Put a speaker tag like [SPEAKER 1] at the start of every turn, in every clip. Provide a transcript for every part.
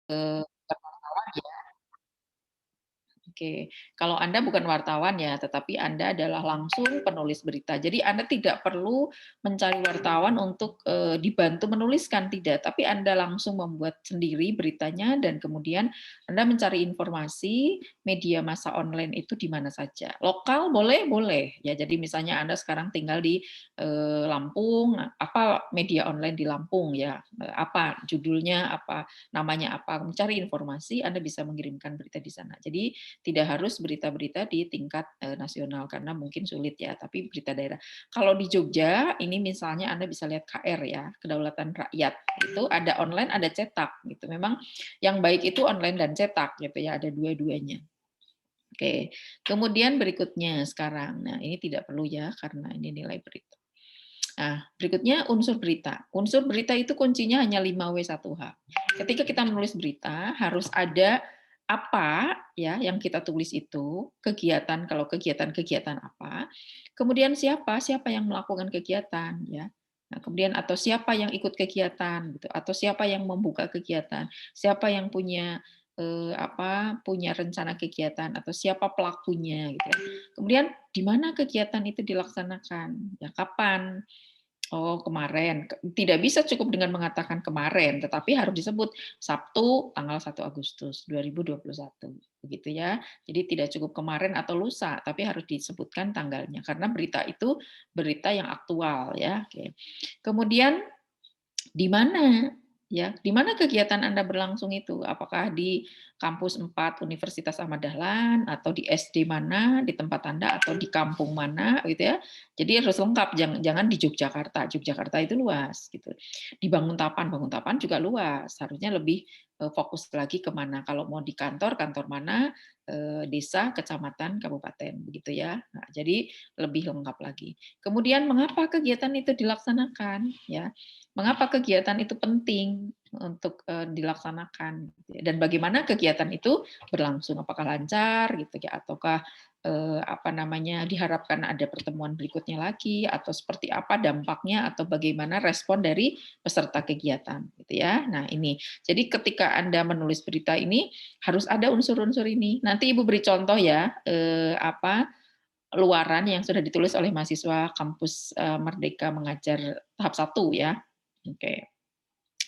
[SPEAKER 1] bukan wartawan ya. Oke, kalau Anda bukan wartawan ya, tetapi Anda adalah langsung penulis berita. Jadi Anda tidak perlu mencari wartawan untuk dibantu menuliskan, tidak, tapi Anda langsung membuat sendiri beritanya dan kemudian Anda mencari informasi media massa online itu di mana saja. Lokal boleh, boleh. Ya, jadi misalnya Anda sekarang tinggal di Lampung, apa media online di Lampung ya, apa judulnya, apa namanya apa, mencari informasi Anda bisa mengirimkan berita di sana. Jadi tidak harus berita-berita di tingkat nasional karena mungkin sulit ya, tapi berita daerah. Kalau di Jogja ini misalnya Anda bisa lihat KR ya, Kedaulatan Rakyat. Itu ada online, ada cetak gitu. Memang yang baik itu online dan cetak gitu ya, ada dua-duanya. Oke. Kemudian berikutnya sekarang. Nah, ini tidak perlu ya karena ini nilai berita. Nah, berikutnya unsur berita. Unsur berita itu kuncinya hanya 5W1H. Ketika kita menulis berita, harus ada apa ya yang kita tulis itu, kegiatan, kalau kegiatan-kegiatan apa, kemudian siapa yang melakukan kegiatan ya. Nah, kemudian atau siapa yang ikut kegiatan gitu, atau siapa yang membuka kegiatan, siapa yang punya punya rencana kegiatan atau siapa pelakunya gitu ya. Kemudian di mana kegiatan itu dilaksanakan, ya kapan, oh, kemarin. Tidak bisa cukup dengan mengatakan kemarin, tetapi harus disebut Sabtu tanggal 1 Agustus 2021, begitu ya. Jadi tidak cukup kemarin atau lusa, tapi harus disebutkan tanggalnya karena berita itu berita yang aktual ya. Oke. Kemudian di mana? Ya, di mana kegiatan Anda berlangsung itu? Apakah di kampus 4 Universitas Ahmad Dahlan atau di SD mana di tempat Anda atau di kampung mana gitu ya. Jadi harus lengkap, jangan di Yogyakarta. Yogyakarta itu luas gitu. Di Banguntapan, Banguntapan juga luas. Harusnya lebih fokus lagi ke mana. Kalau mau di kantor, kantor mana, desa, kecamatan, kabupaten begitu ya. Nah, jadi lebih lengkap lagi. Kemudian mengapa kegiatan itu dilaksanakan ya? Mengapa kegiatan itu penting untuk dilaksanakan gitu ya, dan bagaimana kegiatan itu berlangsung, apakah lancar gitu ya, ataukah diharapkan ada pertemuan berikutnya lagi, atau seperti apa dampaknya, atau bagaimana respon dari peserta kegiatan gitu ya. Nah ini, jadi ketika Anda menulis berita ini harus ada unsur-unsur ini. Nanti Ibu beri contoh ya, luaran yang sudah ditulis oleh mahasiswa kampus Merdeka Mengajar tahap 1 ya. Oke.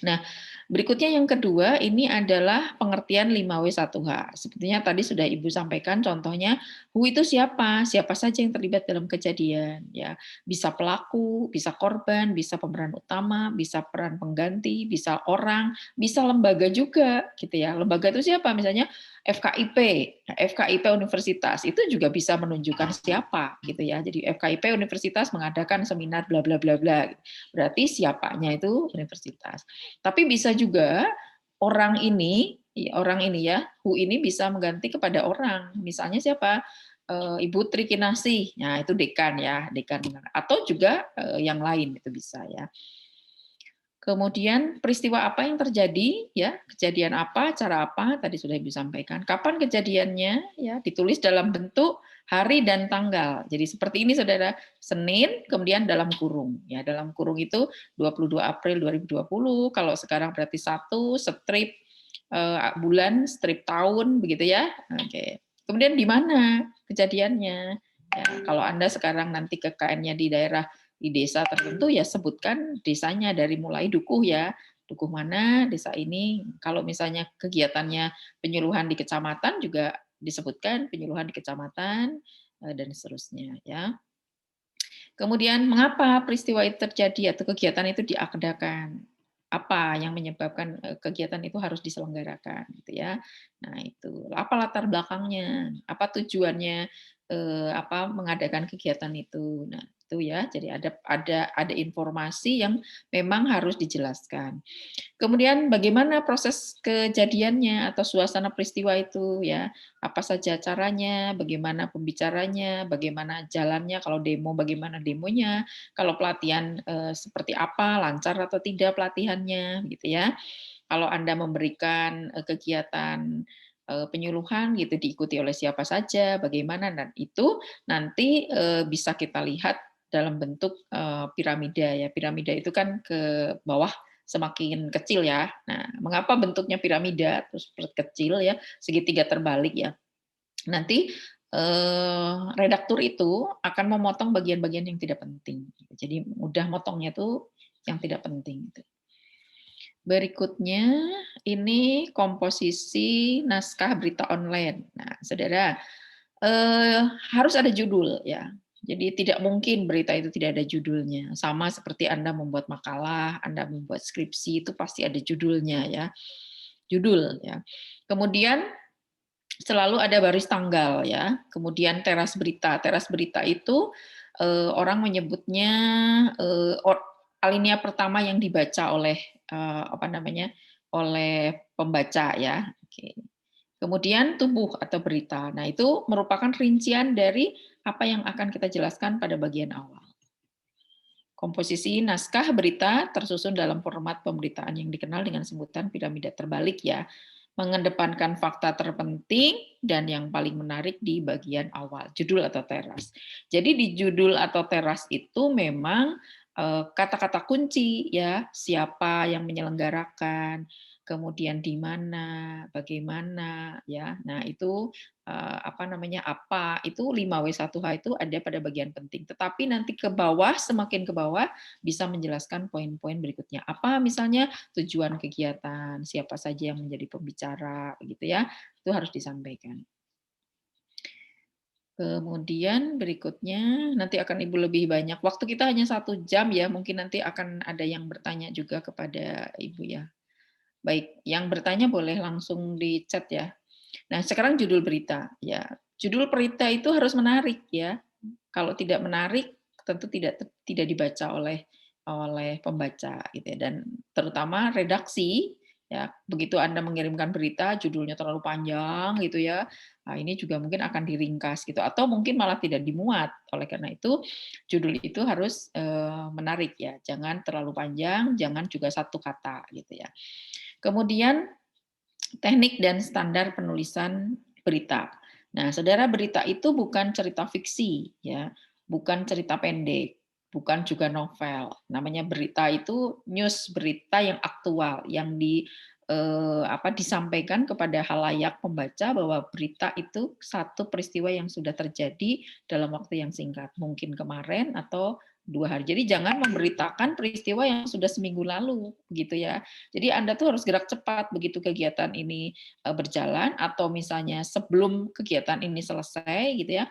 [SPEAKER 1] Nah, berikutnya yang kedua ini adalah pengertian 5W1H. Sepertinya tadi sudah Ibu sampaikan contohnya, who itu siapa? Siapa saja yang terlibat dalam kejadian ya. Bisa pelaku, bisa korban, bisa pemeran utama, bisa peran pengganti, bisa orang, bisa lembaga juga gitu ya. Lembaga itu siapa? Misalnya FKIP. Nah, FKIP universitas itu juga bisa menunjukkan siapa gitu ya. Jadi FKIP universitas mengadakan seminar bla bla bla bla. Berarti siapanya itu universitas. Tapi bisa juga orang ini ya, who ini bisa mengganti kepada orang. Misalnya siapa? Ibu Tri Kinasih. Nah, itu dekan ya, dekan atau juga yang lain itu bisa ya. Kemudian peristiwa apa yang terjadi ya, kejadian apa, cara apa tadi sudah Ibu sampaikan. Kapan kejadiannya ya, ditulis dalam bentuk hari dan tanggal. Jadi seperti ini Saudara, Senin kemudian dalam kurung ya, dalam kurung itu 22 April 2020, kalau sekarang berarti 1 strip bulan, strip tahun begitu ya. Oke. Kemudian di mana kejadiannya? Ya, kalau Anda sekarang nanti KKN-nya di desa tertentu ya sebutkan desanya dari mulai dukuh ya, dukuh mana desa ini. Kalau misalnya kegiatannya penyuluhan di kecamatan juga disebutkan penyuluhan di kecamatan dan seterusnya ya. Kemudian mengapa peristiwa itu terjadi atau kegiatan itu diadakan? Apa yang menyebabkan kegiatan itu harus diselenggarakan gitu ya. Nah, itu. Apa latar belakangnya? Apa tujuannya mengadakan kegiatan itu? Nah, itu ya. Jadi ada informasi yang memang harus dijelaskan. Kemudian bagaimana proses kejadiannya atau suasana peristiwa itu ya, apa saja caranya, bagaimana pembicaranya, bagaimana jalannya, kalau demo bagaimana demonya, kalau pelatihan seperti apa, lancar atau tidak pelatihannya gitu ya. Kalau Anda memberikan kegiatan penyuluhan gitu diikuti oleh siapa saja, bagaimana, dan itu nanti bisa kita lihat dalam bentuk piramida ya. Piramida itu kan ke bawah semakin kecil ya. Nah, mengapa bentuknya piramida terus kecil ya, segitiga terbalik ya. Nanti redaktur itu akan memotong bagian-bagian yang tidak penting. Jadi mudah motongnya tuh yang tidak penting. Gitu. Berikutnya ini komposisi naskah berita online. Nah, saudara harus ada judul ya. Jadi tidak mungkin berita itu tidak ada judulnya. Sama seperti Anda membuat makalah, Anda membuat skripsi itu pasti ada judulnya ya. Judul ya. Kemudian selalu ada baris tanggal ya. Kemudian teras berita. Teras berita itu orang menyebutnya alinea pertama yang dibaca oleh apa namanya? Oleh pembaca ya. Oke. Kemudian tubuh atau berita. Nah, itu merupakan rincian dari apa yang akan kita jelaskan pada bagian awal. Komposisi naskah berita tersusun dalam format pemberitaan yang dikenal dengan sebutan piramida terbalik ya. Mengedepankan fakta terpenting dan yang paling menarik di bagian awal, judul atau teras. Jadi di judul atau teras itu memang kata-kata kunci ya, siapa yang menyelenggarakan, kemudian di mana, bagaimana ya. Nah, itu apa namanya? Apa itu 5W1H itu ada pada bagian penting. Tetapi nanti ke bawah, semakin ke bawah bisa menjelaskan poin-poin berikutnya. Apa misalnya tujuan kegiatan, siapa saja yang menjadi pembicara begitu ya. Itu harus disampaikan. Kemudian berikutnya nanti akan Ibu lebih banyak. Waktu kita hanya 1 jam ya, mungkin nanti akan ada yang bertanya juga kepada Ibu ya. Baik, yang bertanya boleh langsung di chat ya. Nah, sekarang judul berita ya. Judul berita itu harus menarik ya. Kalau tidak menarik tentu tidak dibaca oleh pembaca gitu ya. Dan terutama redaksi ya, begitu Anda mengirimkan berita judulnya terlalu panjang gitu ya. Nah, ini juga mungkin akan diringkas gitu atau mungkin malah tidak dimuat. Oleh karena itu judul itu harus menarik ya. Jangan terlalu panjang, jangan juga satu kata gitu ya. Kemudian teknik dan standar penulisan berita. Nah, saudara, berita itu bukan cerita fiksi, ya, bukan cerita pendek, bukan juga novel. Namanya berita itu news, berita yang aktual, yang disampaikan kepada halayak pembaca bahwa berita itu satu peristiwa yang sudah terjadi dalam waktu yang singkat, mungkin kemarin atau 2 hari. Jadi jangan memberitakan peristiwa yang sudah seminggu lalu, gitu ya. Jadi Anda tuh harus gerak cepat begitu kegiatan ini berjalan atau misalnya sebelum kegiatan ini selesai gitu ya,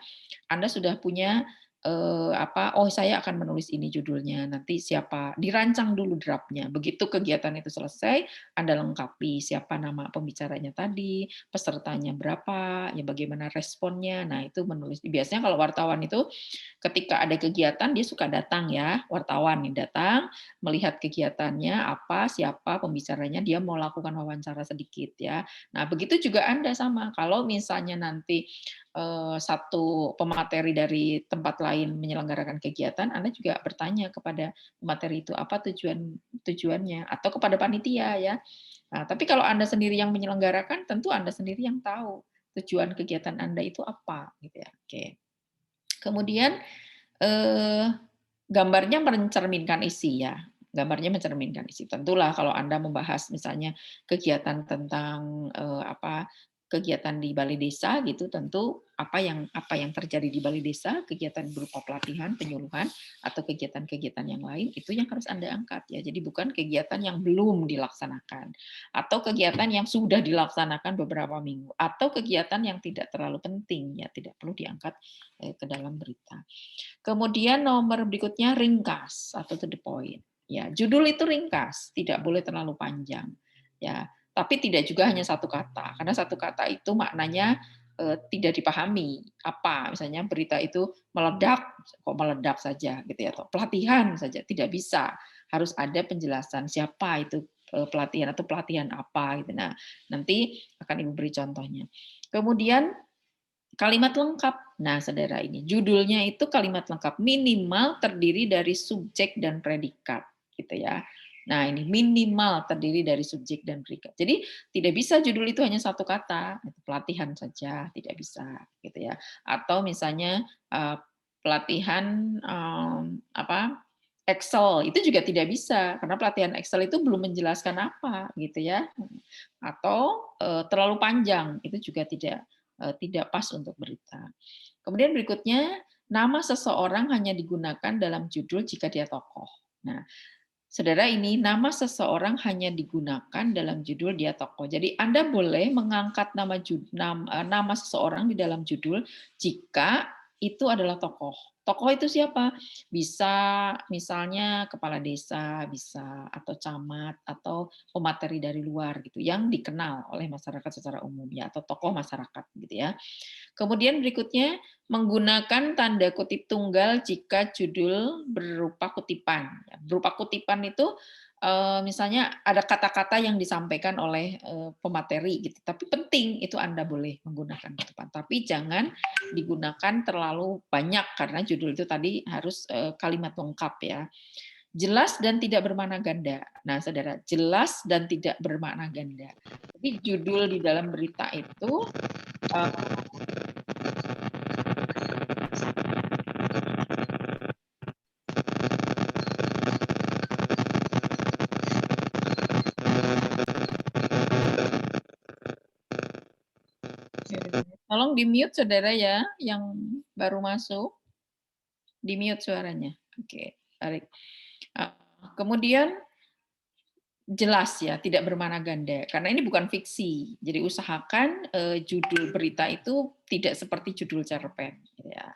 [SPEAKER 1] Anda sudah punya oh saya akan menulis ini judulnya, nanti siapa, dirancang dulu draftnya. Begitu kegiatan itu selesai, Anda lengkapi siapa nama pembicaranya tadi, pesertanya berapa, ya bagaimana responnya. Nah, itu menulis. Biasanya kalau wartawan itu ketika ada kegiatan dia suka datang ya, wartawan nih datang, melihat kegiatannya apa, siapa pembicaranya, dia mau lakukan wawancara sedikit ya. Nah, begitu juga Anda sama. Kalau misalnya nanti satu pemateri dari tempat lain menyelenggarakan kegiatan, Anda juga bertanya kepada pemateri itu apa tujuannya atau kepada panitia ya. Nah, tapi kalau Anda sendiri yang menyelenggarakan, tentu Anda sendiri yang tahu tujuan kegiatan Anda itu apa gitu ya. Oke. Kemudian gambarnya mencerminkan isi ya, gambarnya mencerminkan isi. Tentulah kalau Anda membahas misalnya kegiatan tentang, kegiatan di balai desa gitu, tentu apa yang terjadi di balai desa, kegiatan berupa pelatihan, penyuluhan, atau kegiatan-kegiatan yang lain, itu yang harus Anda angkat ya. Jadi bukan kegiatan yang belum dilaksanakan, atau kegiatan yang sudah dilaksanakan beberapa minggu, atau kegiatan yang tidak terlalu penting ya, tidak perlu diangkat, ke dalam berita. Kemudian nomor berikutnya ringkas atau to the point. Ya, judul itu ringkas, tidak boleh terlalu panjang. Ya, tapi tidak juga hanya satu kata, karena satu kata itu maknanya tidak dipahami. Apa? Misalnya berita itu meledak, kok meledak saja gitu ya, atau pelatihan saja, tidak bisa. Harus ada penjelasan siapa itu pelatihan atau pelatihan apa gitu. Nah, nanti akan Ibu beri contohnya. Kemudian kalimat lengkap. Nah, saudara ini judulnya itu kalimat lengkap minimal terdiri dari subjek dan predikat, gitu ya. Nah, ini minimal terdiri dari subjek dan predikat. Jadi tidak bisa judul itu hanya satu kata, pelatihan saja tidak bisa, gitu ya. Atau misalnya pelatihan Excel itu juga tidak bisa karena pelatihan Excel itu belum menjelaskan apa gitu ya, atau terlalu panjang itu juga tidak pas untuk berita. Kemudian berikutnya, nama seseorang hanya digunakan dalam judul jika dia tokoh. Nah, saudara, ini nama seseorang hanya digunakan dalam judul dia tokoh. Jadi Anda boleh mengangkat nama seseorang di dalam judul jika itu adalah tokoh. Tokoh itu siapa? Bisa misalnya kepala desa, bisa atau camat atau pemateri dari luar gitu yang dikenal oleh masyarakat secara umum ya, atau tokoh masyarakat gitu ya. Kemudian berikutnya, menggunakan tanda kutip tunggal jika judul berupa kutipan. Ya, berupa kutipan itu misalnya ada kata-kata yang disampaikan oleh pemateri gitu, tapi penting itu Anda boleh menggunakan kutipan. Tapi jangan digunakan terlalu banyak karena judul itu tadi harus kalimat lengkap ya. Jelas dan tidak bermakna ganda. Nah, saudara, jelas dan tidak bermakna ganda. Jadi judul di dalam berita itu tolong di-mute saudara ya, yang baru masuk. Di-mute suaranya. Oke, baik. Kemudian jelas ya, tidak bermakna ganda. Karena ini bukan fiksi. Jadi usahakan judul berita itu tidak seperti judul cerpen. Ya.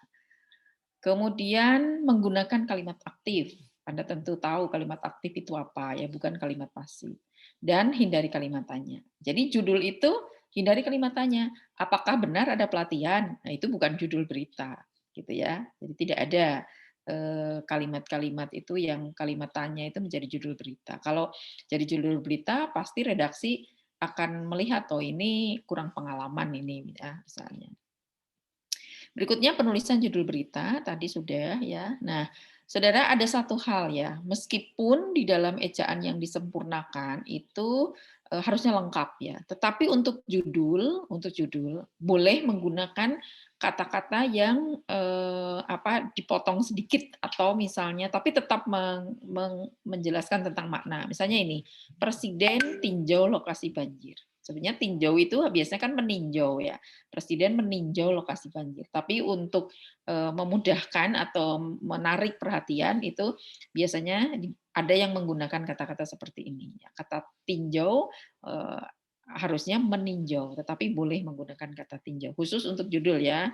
[SPEAKER 1] Kemudian menggunakan kalimat aktif. Anda tentu tahu kalimat aktif itu apa, ya bukan kalimat pasif. Dan hindari kalimat tanya. Jadi judul itu hindari kalimat tanya. Apakah benar ada pelatihan? Nah, itu bukan judul berita, gitu ya. Jadi tidak ada kalimat-kalimat itu yang kalimat tanya itu menjadi judul berita. Kalau jadi judul berita, pasti redaksi akan melihat, oh ini kurang pengalaman ini, ya, misalnya. Berikutnya penulisan judul berita, tadi sudah ya. Nah, saudara, ada satu hal ya, meskipun di dalam ejaan yang disempurnakan itu harusnya lengkap ya, tetapi untuk judul boleh menggunakan kata-kata yang dipotong sedikit atau misalnya, tapi tetap menjelaskan tentang makna. Misalnya ini, Presiden tinjau lokasi banjir. Sebenarnya tinjau itu biasanya kan meninjau ya. Presiden meninjau lokasi banjir. Tapi untuk memudahkan atau menarik perhatian itu biasanya ada yang menggunakan kata-kata seperti ini. Kata tinjau harusnya meninjau, tetapi boleh menggunakan kata tinjau khusus untuk judul ya.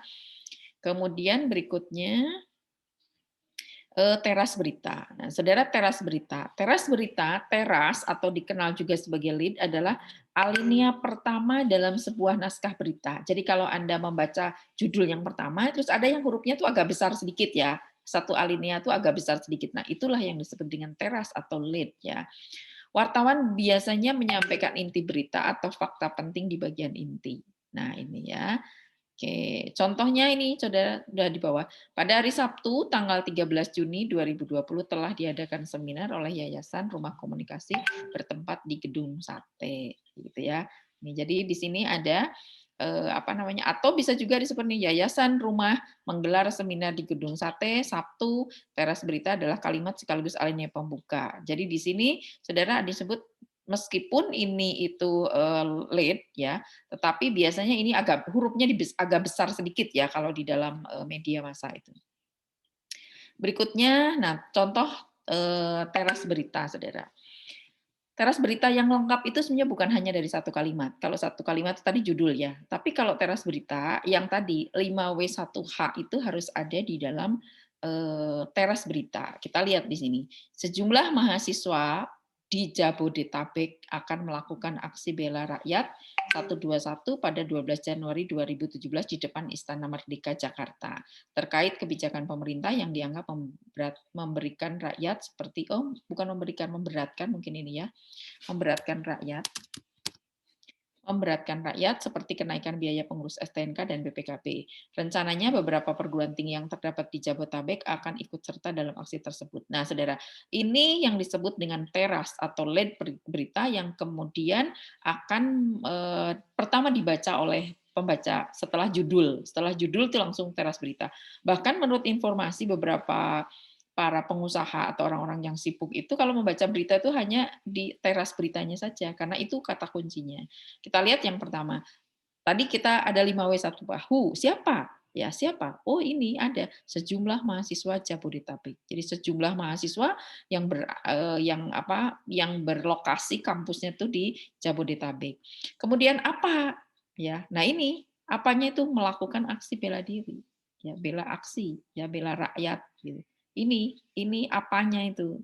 [SPEAKER 1] Kemudian berikutnya teras berita. Nah, saudara, teras berita, teras atau dikenal juga sebagai lead adalah alinea pertama dalam sebuah naskah berita. Jadi kalau Anda membaca judul yang pertama, terus ada yang hurufnya tuh agak besar sedikit ya, satu alinea tuh agak besar sedikit. Nah, itulah yang disebut dengan teras atau lead ya. Wartawan biasanya menyampaikan inti berita atau fakta penting di bagian inti. Nah, ini ya. Oke, contohnya ini saudara sudah di bawah. Pada hari Sabtu tanggal 13 Juni 2020 telah diadakan seminar oleh Yayasan Rumah Komunikasi bertempat di Gedung Sate, gitu ya. Ini jadi di sini ada atau bisa juga disebut nih, Yayasan Rumah menggelar seminar di Gedung Sate Sabtu. Teras berita adalah kalimat sekaligus alinea pembuka. Jadi di sini saudara disebut meskipun ini itu lead ya, tetapi biasanya ini hurufnya agak besar sedikit ya kalau di dalam media massa itu. Berikutnya, nah contoh teras berita, saudara. Teras berita yang lengkap itu sebenarnya bukan hanya dari satu kalimat. Kalau satu kalimat itu tadi judul ya. Tapi kalau teras berita yang tadi 5W1H itu harus ada di dalam teras berita. Kita lihat di sini. Sejumlah mahasiswa di Jabodetabek akan melakukan aksi bela rakyat 121 pada 12 Januari 2017 di depan Istana Merdeka Jakarta terkait kebijakan pemerintah yang dianggap memberikan rakyat seperti memberatkan mungkin ini ya, memberatkan rakyat seperti kenaikan biaya pengurus STNK dan BPKB. Rencananya beberapa perguruan tinggi yang terdapat di Jabodetabek akan ikut serta dalam aksi tersebut. Nah, saudara, ini yang disebut dengan teras atau lead berita yang kemudian akan pertama dibaca oleh pembaca setelah judul. Setelah judul itu langsung teras berita. Bahkan menurut informasi beberapa para pengusaha atau orang-orang yang sibuk itu kalau membaca berita itu hanya di teras beritanya saja, karena itu kata kuncinya. Kita lihat yang pertama, tadi kita ada 5W1 Who, siapa? Ya, siapa? Oh, ini ada sejumlah mahasiswa Jabodetabek. Jadi sejumlah mahasiswa yang berlokasi kampusnya itu di Jabodetabek. Kemudian apa? Ya. Nah, ini apanya itu melakukan aksi bela diri. Ya, bela aksi, ya bela rakyat gitu. Ini apanya itu.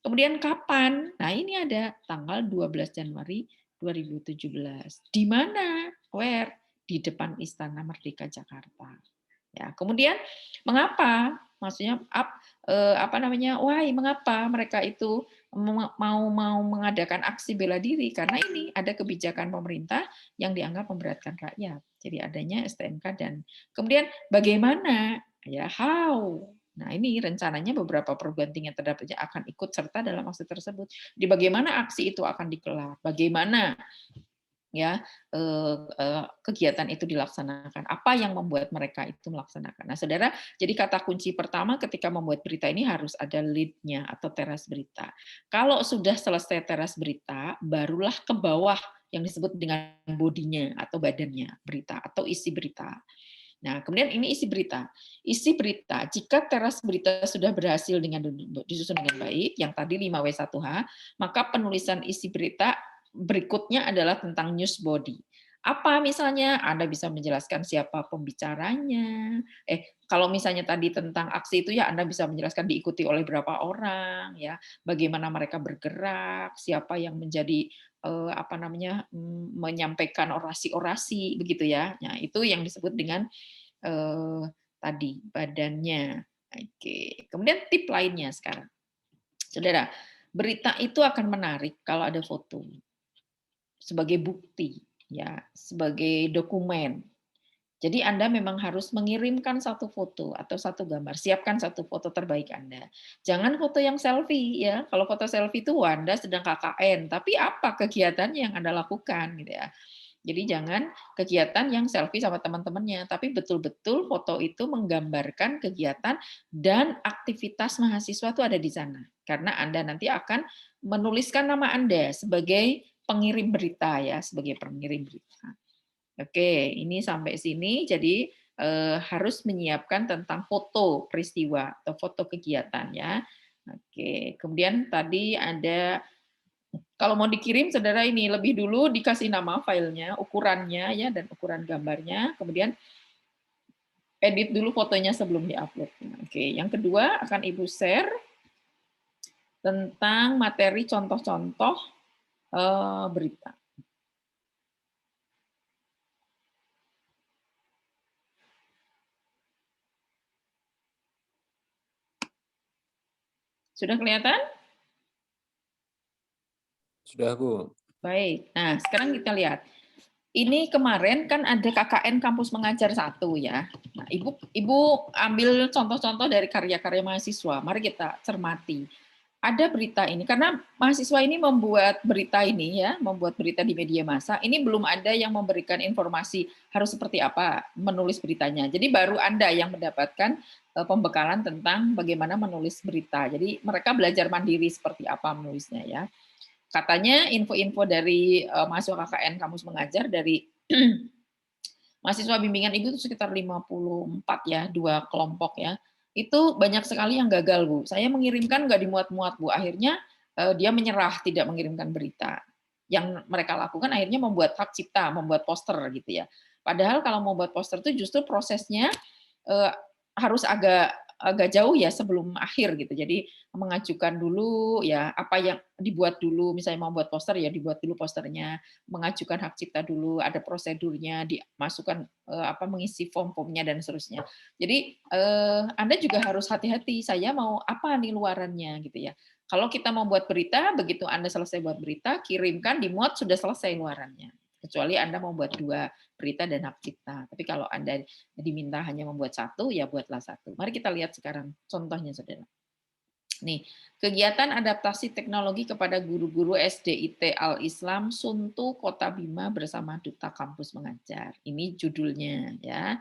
[SPEAKER 1] Kemudian kapan? Nah, ini ada tanggal 12 Januari 2017. Di mana? Where? Di depan Istana Merdeka Jakarta. Ya, kemudian mengapa? Maksudnya why mengapa mereka itu mau mengadakan aksi bela diri? Karena ini ada kebijakan pemerintah yang dianggap memberatkan rakyat. Jadi adanya STNK dan kemudian bagaimana? Ya, how? Nah, ini rencananya beberapa perguruan tinggi yang terdapat akan ikut serta dalam aksi tersebut. Di bagaimana aksi itu akan dikelar? Bagaimana ya kegiatan itu dilaksanakan, apa yang membuat mereka itu melaksanakan. Nah, saudara, jadi kata kunci pertama ketika membuat berita ini harus ada lead-nya atau teras berita. Kalau sudah selesai teras berita, barulah ke bawah yang disebut dengan bodinya atau badannya berita atau isi berita. Nah, kemudian ini isi berita. Isi berita, jika teras berita sudah berhasil disusun dengan baik, yang tadi 5W1H, maka penulisan isi berita berikutnya adalah tentang news body. Apa misalnya? Anda bisa menjelaskan siapa pembicaranya. Kalau misalnya tadi tentang aksi itu ya Anda bisa menjelaskan diikuti oleh berapa orang, ya, bagaimana mereka bergerak, siapa yang menjadi menyampaikan orasi-orasi begitu ya. Nah, itu yang disebut dengan tadi badannya. Oke. Kemudian tip lainnya sekarang. Saudara, berita itu akan menarik kalau ada foto sebagai bukti, ya, sebagai dokumen. Jadi Anda memang harus mengirimkan satu foto atau satu gambar. Siapkan satu foto terbaik Anda. Jangan foto yang selfie ya. Kalau foto selfie itu Anda sedang KKN, tapi apa kegiatannya yang Anda lakukan gitu ya. Jadi jangan kegiatan yang selfie sama teman-temannya, tapi betul-betul foto itu menggambarkan kegiatan dan aktivitas mahasiswa itu ada di sana. Karena Anda nanti akan menuliskan nama Anda sebagai pengirim berita ya, sebagai pengirim berita. Oke, ini sampai sini. Jadi harus menyiapkan tentang foto peristiwa atau foto kegiatan ya. Oke, kemudian tadi ada kalau mau dikirim, saudara ini lebih dulu dikasih nama filenya, ukurannya ya dan ukuran gambarnya. Kemudian edit dulu fotonya sebelum diupload. Oke, yang kedua akan Ibu share tentang materi contoh-contoh berita. Sudah kelihatan?
[SPEAKER 2] Sudah, Bu.
[SPEAKER 1] Baik. Nah, sekarang kita lihat. Ini kemarin kan ada KKN Kampus Mengajar 1 ya. Nah, Ibu ambil contoh-contoh dari karya-karya mahasiswa. Mari kita cermati. Ada berita ini karena mahasiswa ini membuat berita ini ya, membuat berita di media massa. Ini belum ada yang memberikan informasi harus seperti apa menulis beritanya. Jadi baru Anda yang mendapatkan pembekalan tentang bagaimana menulis berita. Jadi mereka belajar mandiri seperti apa menulisnya ya. Katanya info-info dari mahasiswa KKN Kampus Mengajar dari mahasiswa bimbingan Ibu itu sekitar 54 ya, 2 kelompok ya. Itu banyak sekali yang gagal, Bu. Saya mengirimkan nggak dimuat-muat, Bu. Akhirnya dia menyerah tidak mengirimkan berita. Yang mereka lakukan akhirnya membuat hak cipta, membuat poster gitu ya. Padahal kalau membuat poster itu justru prosesnya harus agak jauh ya sebelum akhir gitu. Jadi mengajukan dulu ya apa yang dibuat dulu, misalnya mau buat poster ya dibuat dulu posternya, mengajukan hak cipta dulu, ada prosedurnya, dimasukkan mengisi form-formnya dan seterusnya. Jadi Anda juga harus hati-hati. Saya mau apa nih luarannya gitu ya. Kalau kita mau buat berita, begitu Anda selesai buat berita, kirimkan, dimuat sudah selesai luarannya. Kecuali Anda mau buat 2 berita dan hak cipta. Tapi kalau Anda diminta hanya membuat 1, ya buatlah 1. Mari kita lihat sekarang contohnya, saudara. Nih, kegiatan adaptasi teknologi kepada guru-guru SDIT Al-Islam Suntu Kota Bima bersama Duta Kampus Mengajar. Ini judulnya ya.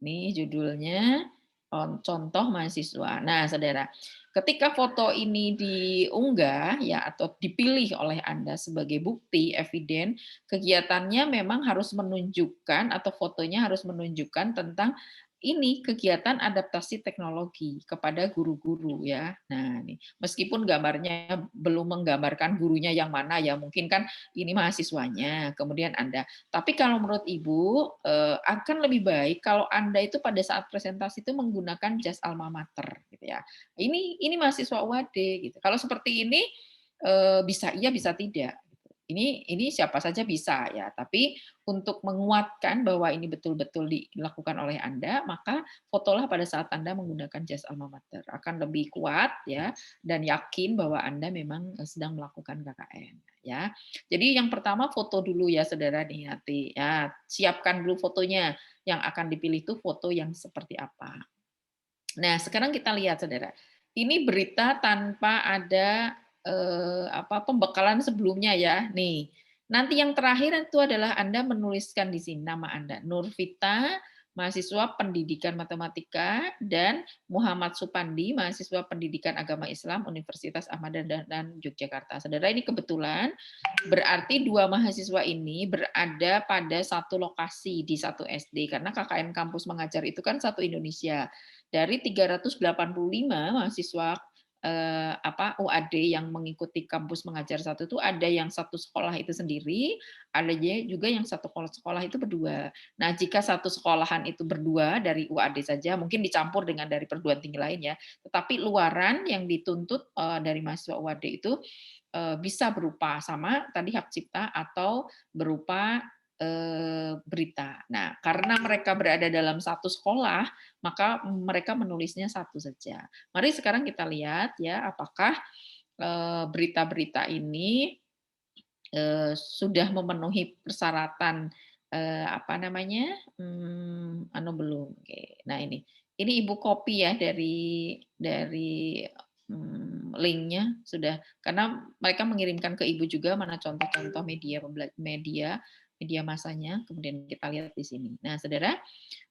[SPEAKER 1] Ini judulnya. contoh mahasiswa. Nah, saudara, ketika foto ini diunggah ya atau dipilih oleh Anda sebagai bukti eviden, kegiatannya memang harus menunjukkan atau fotonya harus menunjukkan tentang ini kegiatan adaptasi teknologi kepada guru-guru ya. Nah, nih meskipun gambarnya belum menggambarkan gurunya yang mana ya, mungkin kan ini mahasiswanya, kemudian Anda. Tapi kalau menurut Ibu akan lebih baik kalau Anda itu pada saat presentasi itu menggunakan jas alma mater gitu ya. Ini mahasiswa UAD gitu. Kalau seperti ini bisa iya bisa tidak. Ini siapa saja bisa ya, tapi untuk menguatkan bahwa ini betul-betul dilakukan oleh Anda, maka fotolah pada saat Anda menggunakan jas alma mater. Akan lebih kuat ya dan yakin bahwa Anda memang sedang melakukan KKN ya. Jadi yang pertama foto dulu ya Saudara nih nanti ya, siapkan dulu fotonya. Yang akan dipilih itu foto yang seperti apa. Nah, sekarang kita lihat Saudara. Ini berita tanpa ada pembekalan sebelumnya ya. Nih, nanti yang terakhir itu adalah Anda menuliskan di sini nama Anda, Nurvita, mahasiswa pendidikan matematika, dan Muhammad Supandi, mahasiswa pendidikan agama Islam Universitas Ahmad dan Yogyakarta. Saudara, ini kebetulan berarti dua mahasiswa ini berada pada satu lokasi di satu SD karena KKN kampus mengajar itu kan satu Indonesia. Dari 385 mahasiswa UAD yang mengikuti kampus mengajar satu itu ada yang satu sekolah itu sendiri, ada juga yang satu sekolah itu berdua. Nah, jika satu sekolahan itu berdua dari UAD saja, mungkin dicampur dengan dari perguruan tinggi lain ya, tetapi luaran yang dituntut dari mahasiswa UAD itu bisa berupa sama tadi hak cipta atau berupa berita. Nah, karena mereka berada dalam satu sekolah, maka mereka menulisnya satu saja. Mari sekarang kita lihat ya, apakah berita-berita ini sudah memenuhi persyaratan belum. Oke. Nah ini Ibu copy ya dari linknya sudah karena mereka mengirimkan ke Ibu juga mana contoh-contoh media masanya, kemudian kita lihat di sini. Nah, Saudara,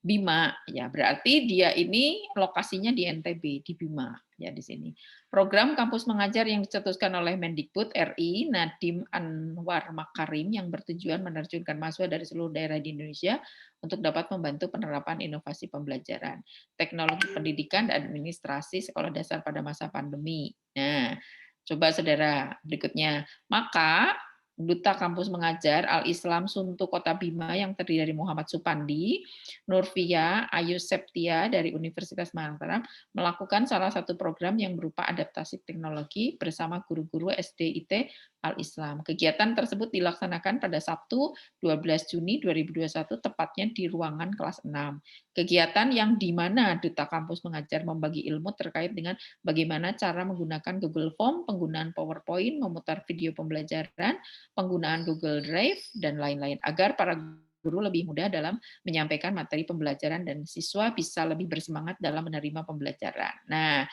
[SPEAKER 1] Bima ya berarti dia ini lokasinya di NTB di Bima ya di sini. Program kampus mengajar yang dicetuskan oleh Mendikbud RI Nadiem Anwar Makarim yang bertujuan menerjunkan mahasiswa dari seluruh daerah di Indonesia untuk dapat membantu penerapan inovasi pembelajaran, teknologi pendidikan dan administrasi sekolah dasar pada masa pandemi. Nah, coba Saudara berikutnya. Maka Duta Kampus Mengajar Al-Islam Suntu Kota Bima yang terdiri dari Muhammad Supandi, Nurvia Ayu Septia dari Universitas Mataram melakukan salah satu program yang berupa adaptasi teknologi bersama guru-guru SDIT Al-Islam. Kegiatan tersebut dilaksanakan pada Sabtu 12 Juni 2021 tepatnya di ruangan kelas 6. Kegiatan yang di mana Duta Kampus Mengajar membagi ilmu terkait dengan bagaimana cara menggunakan Google Form, penggunaan PowerPoint, memutar video pembelajaran, penggunaan Google Drive, dan lain-lain, agar para guru lebih mudah dalam menyampaikan materi pembelajaran dan siswa bisa lebih bersemangat dalam menerima pembelajaran. Nah,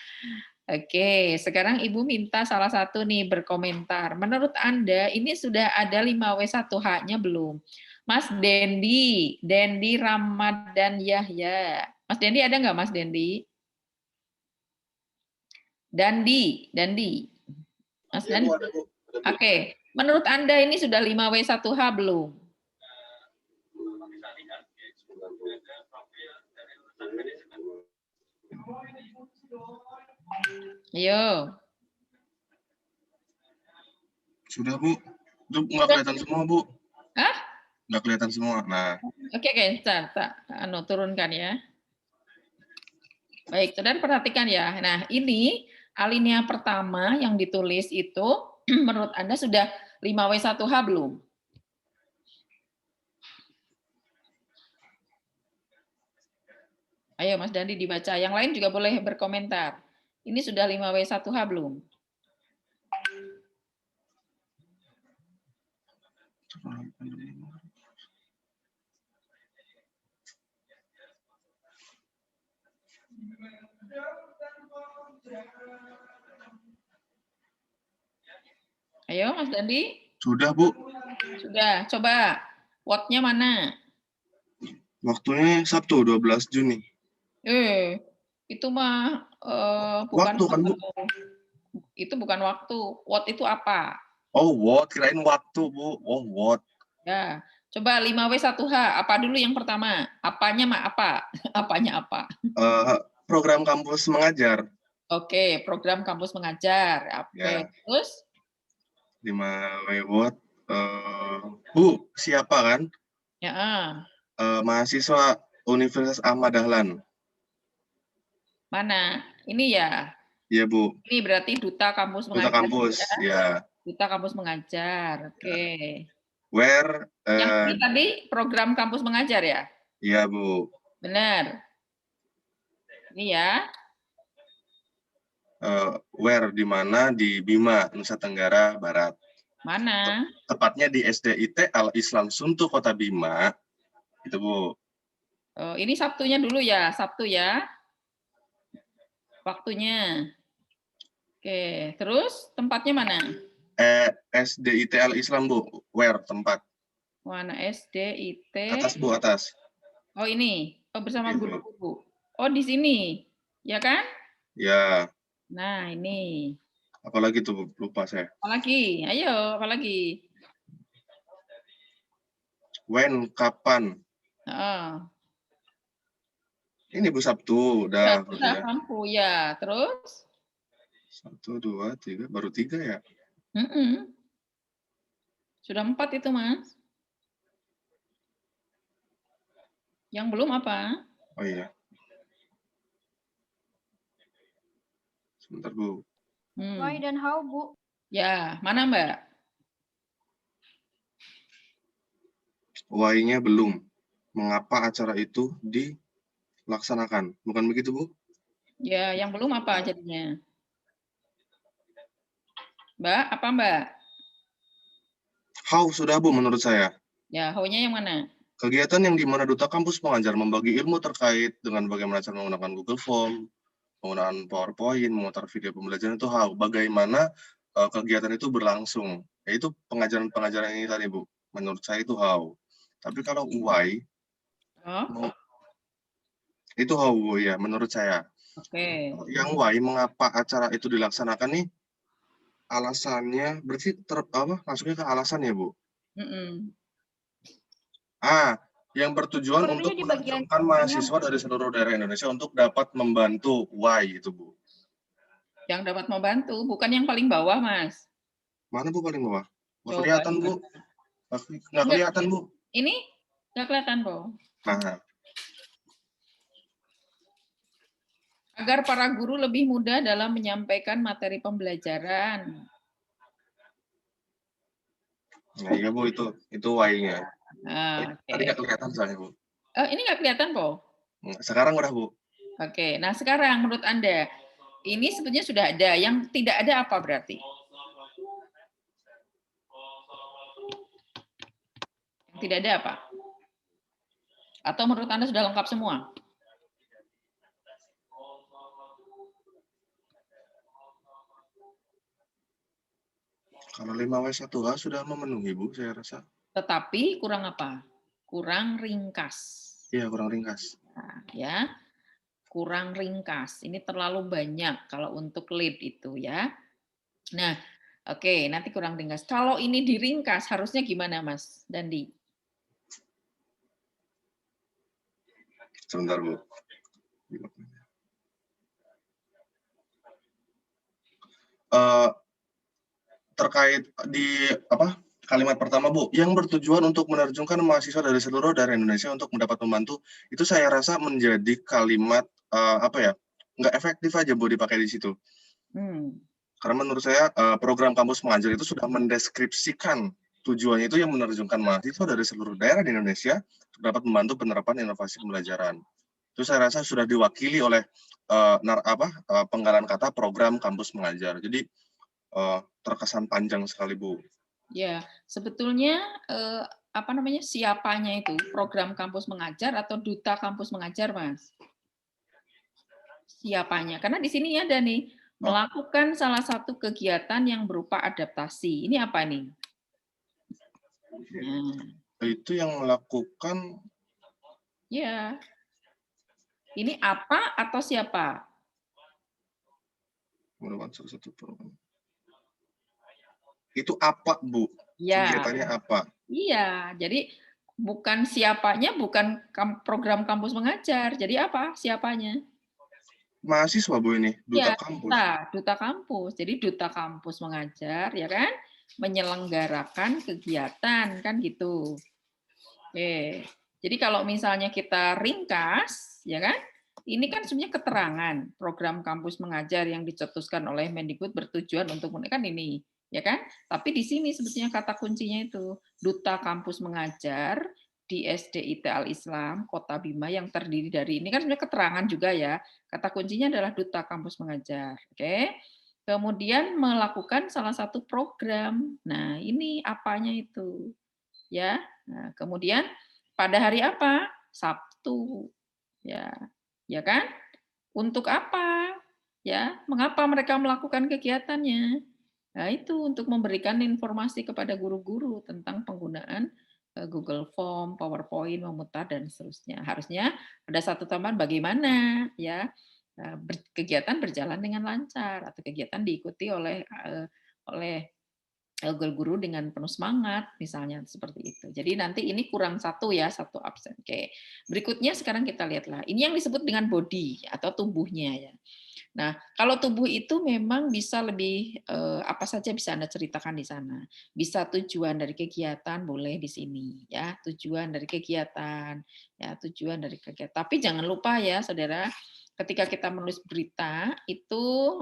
[SPEAKER 1] oke, sekarang Ibu minta salah satu nih berkomentar. Menurut Anda ini sudah ada 5W1H-nya belum? Mas Dendi Ramadan Yahya. Mas Dendi ada nggak Mas Dendi? Dandi. Mas Dandi. Oke, menurut Anda ini sudah 5W1H belum? Ayo.
[SPEAKER 2] Sudah, Bu. Itu nggak kelihatan semua, Bu.
[SPEAKER 1] Hah?
[SPEAKER 2] Nggak kelihatan semua. Nah.
[SPEAKER 1] Oke, turunkan ya. Baik, Saudara perhatikan ya. Nah, ini alinea pertama yang ditulis itu menurut Anda sudah 5W1H belum? Ayo Mas Dandi dibaca. Yang lain juga boleh berkomentar. Ini sudah 5W1H belum? Ayo Mas Dandi.
[SPEAKER 2] Sudah, Bu.
[SPEAKER 1] Sudah. Coba Word-nya mana?
[SPEAKER 2] Waktunya Sabtu 12 Juni.
[SPEAKER 1] Itu mah bukan
[SPEAKER 2] Waktu kan, Bu?
[SPEAKER 1] itu bukan waktu. What itu apa?
[SPEAKER 2] Oh, what? Kirain waktu, Bu. Oh, what?
[SPEAKER 1] Ya, coba 5W1H. Apa dulu yang pertama? Apanya mah apa? Apanya apa?
[SPEAKER 2] Program kampus mengajar.
[SPEAKER 1] Oke, program kampus mengajar. Oke,
[SPEAKER 2] Ya,
[SPEAKER 1] terus
[SPEAKER 2] 5W what? Bu, siapa kan?
[SPEAKER 1] ya,
[SPEAKER 2] Mahasiswa Universitas Ahmad Dahlan.
[SPEAKER 1] mana? Ini ya.
[SPEAKER 2] Iya, Bu.
[SPEAKER 1] Ini berarti duta kampus
[SPEAKER 2] Duta
[SPEAKER 1] mengajar
[SPEAKER 2] kampus,
[SPEAKER 1] ya.
[SPEAKER 2] ya.
[SPEAKER 1] Duta kampus mengajar. Oke.
[SPEAKER 2] Where?
[SPEAKER 1] Yang ini tadi program kampus mengajar ya?
[SPEAKER 2] Iya, Bu.
[SPEAKER 1] Benar. Ini ya.
[SPEAKER 2] Where di mana? Di Bima, Nusa Tenggara Barat.
[SPEAKER 1] Mana?
[SPEAKER 2] Tepatnya di SDIT Al-Islam Suntu Kota Bima. Itu, Bu.
[SPEAKER 1] Oh, ini Sabtunya dulu ya, Sabtu ya. Waktunya. Oke, terus tempatnya mana?
[SPEAKER 2] SDIT Al-Islam, Bu. Where? Tempat.
[SPEAKER 1] Mana SDIT?
[SPEAKER 2] Atas, Bu, atas.
[SPEAKER 1] Oh, ini. Oh, bersama
[SPEAKER 2] Iya, Bu.
[SPEAKER 1] guru-guru. Oh, di sini. Ya kan?
[SPEAKER 2] Ya,
[SPEAKER 1] Nah, ini.
[SPEAKER 2] apalagi tuh, Bu? Lupa saya.
[SPEAKER 1] Apalagi? Ayo, apalagi?
[SPEAKER 2] When? Kapan?
[SPEAKER 1] Oh.
[SPEAKER 2] Ini, Bu, Sabtu. Udah,
[SPEAKER 1] Udah
[SPEAKER 2] berarti ya.
[SPEAKER 1] mampu ya. Terus?
[SPEAKER 2] 1, 2, 3. Baru 3 ya?
[SPEAKER 1] Sudah 4 itu, Mas. Yang belum apa?
[SPEAKER 2] Oh iya. Sebentar, Bu.
[SPEAKER 3] Why dan how, Bu?
[SPEAKER 1] Ya, mana Mbak?
[SPEAKER 2] Why-nya belum. Mengapa acara itu dilaksanakan? Bukan begitu, Bu?
[SPEAKER 1] Ya, yang belum apa jadinya? Mbak, apa Mbak?
[SPEAKER 2] How sudah, Bu, menurut saya.
[SPEAKER 1] Ya, how-nya yang mana?
[SPEAKER 2] Kegiatan yang di mana Duta Kampus mengajar membagi ilmu terkait dengan bagaimana cara menggunakan Google Form, penggunaan PowerPoint, memutar video pembelajaran itu how. Bagaimana kegiatan itu berlangsung. Yaitu pengajaran-pengajaran ini tadi, Bu. Menurut saya itu how. Tapi kalau why,
[SPEAKER 1] Oh,
[SPEAKER 2] itu how, Bu, ya, menurut saya.
[SPEAKER 1] oke.
[SPEAKER 2] Yang why, mengapa acara itu dilaksanakan nih, alasannya, berarti masuknya ke alasan ya, Bu? Yang bertujuan
[SPEAKER 3] Sepertinya
[SPEAKER 2] untuk
[SPEAKER 3] di bagian
[SPEAKER 2] menerjunkan mahasiswa dari seluruh daerah Indonesia untuk dapat membantu. Why itu, Bu?
[SPEAKER 1] Yang dapat membantu, bukan yang paling bawah, Mas.
[SPEAKER 2] Mana, Bu, paling bawah? Nggak
[SPEAKER 1] Coba.
[SPEAKER 2] kelihatan, Bu. Nggak kelihatan, Bu.
[SPEAKER 1] Ini nggak kelihatan, Bu.
[SPEAKER 2] Nah,
[SPEAKER 1] Agar para guru lebih mudah dalam menyampaikan materi pembelajaran.
[SPEAKER 2] nah iya, Bu, itu why-nya. Tadi
[SPEAKER 1] Oke.
[SPEAKER 2] nggak kelihatan soalnya, Bu.
[SPEAKER 1] Ini nggak kelihatan, Bu.
[SPEAKER 2] Sekarang udah, Bu.
[SPEAKER 1] Oke. Nah, sekarang menurut Anda, ini sebetulnya sudah ada. Yang tidak ada apa berarti? Yang tidak ada apa? Atau menurut Anda sudah lengkap semua?
[SPEAKER 2] Kalau 5W1H sudah memenuhi, Bu, saya rasa.
[SPEAKER 1] Tetapi kurang apa? Kurang ringkas.
[SPEAKER 2] Iya, kurang ringkas.
[SPEAKER 1] Nah, ya, kurang ringkas. Ini terlalu banyak kalau untuk lead itu ya. Nah, oke, nanti kurang ringkas. Kalau ini diringkas, harusnya gimana, Mas Dandi?
[SPEAKER 2] Sebentar, Bu. Terkait di kalimat pertama, Bu, yang bertujuan untuk menerjunkan mahasiswa dari seluruh daerah Indonesia untuk mendapat membantu, itu saya rasa menjadi kalimat nggak efektif aja, Bu, dipakai di situ. Karena menurut saya program kampus mengajar itu sudah mendeskripsikan tujuannya itu yang menerjunkan mahasiswa dari seluruh daerah di Indonesia untuk dapat membantu penerapan inovasi pembelajaran. Itu saya rasa sudah diwakili oleh penggalan kata program kampus mengajar. Jadi terkesan panjang sekali, Bu.
[SPEAKER 1] Ya, sebetulnya siapanya itu program kampus mengajar atau duta kampus mengajar, Mas? Siapanya? Karena di sini ada nih melakukan salah satu kegiatan yang berupa adaptasi. Ini apa nih?
[SPEAKER 2] Itu yang melakukan.
[SPEAKER 1] Ya. Ini apa atau siapa?
[SPEAKER 2] Itu apa, Bu?
[SPEAKER 1] Ya,
[SPEAKER 2] Kegiatannya apa?
[SPEAKER 1] iya. Jadi bukan siapanya, bukan program kampus mengajar. Jadi apa? Siapanya?
[SPEAKER 2] Mahasiswa, Bu, ini, duta
[SPEAKER 1] Ya,
[SPEAKER 2] kampus.
[SPEAKER 1] duta kampus. Jadi duta kampus mengajar, ya kan? Menyelenggarakan kegiatan, kan gitu. Oke. Jadi kalau misalnya kita ringkas, ya kan? Ini kan sebenarnya keterangan program kampus mengajar yang dicetuskan oleh Mendikbud bertujuan untuk kan ini, ya kan? Tapi di sini sebetulnya kata kuncinya itu duta kampus mengajar di SDIT Al-Islam Kota Bima yang terdiri dari ini kan sebenarnya keterangan juga ya. Kata kuncinya adalah duta kampus mengajar, oke? Kemudian melakukan salah satu program. Nah, ini apanya itu? Ya. Nah, kemudian pada hari apa? Sabtu. Ya. Ya kan? Untuk apa? Ya, mengapa mereka melakukan kegiatannya? Nah, itu untuk memberikan informasi kepada guru-guru tentang penggunaan Google Form, PowerPoint, memutar dan seterusnya. Harusnya ada satu tambahan bagaimana ya kegiatan berjalan dengan lancar atau kegiatan diikuti oleh guru dengan penuh semangat, misalnya seperti itu. Jadi nanti ini kurang satu ya, satu absen. Oke. Berikutnya sekarang kita lihatlah. Ini yang disebut dengan body atau tubuhnya ya. Nah, kalau tubuh itu memang bisa lebih apa saja bisa Anda ceritakan di sana. Bisa tujuan dari kegiatan boleh di sini ya, tujuan dari kegiatan, ya tujuan dari kegiatan. Tapi jangan lupa ya, Saudara, ketika kita menulis berita itu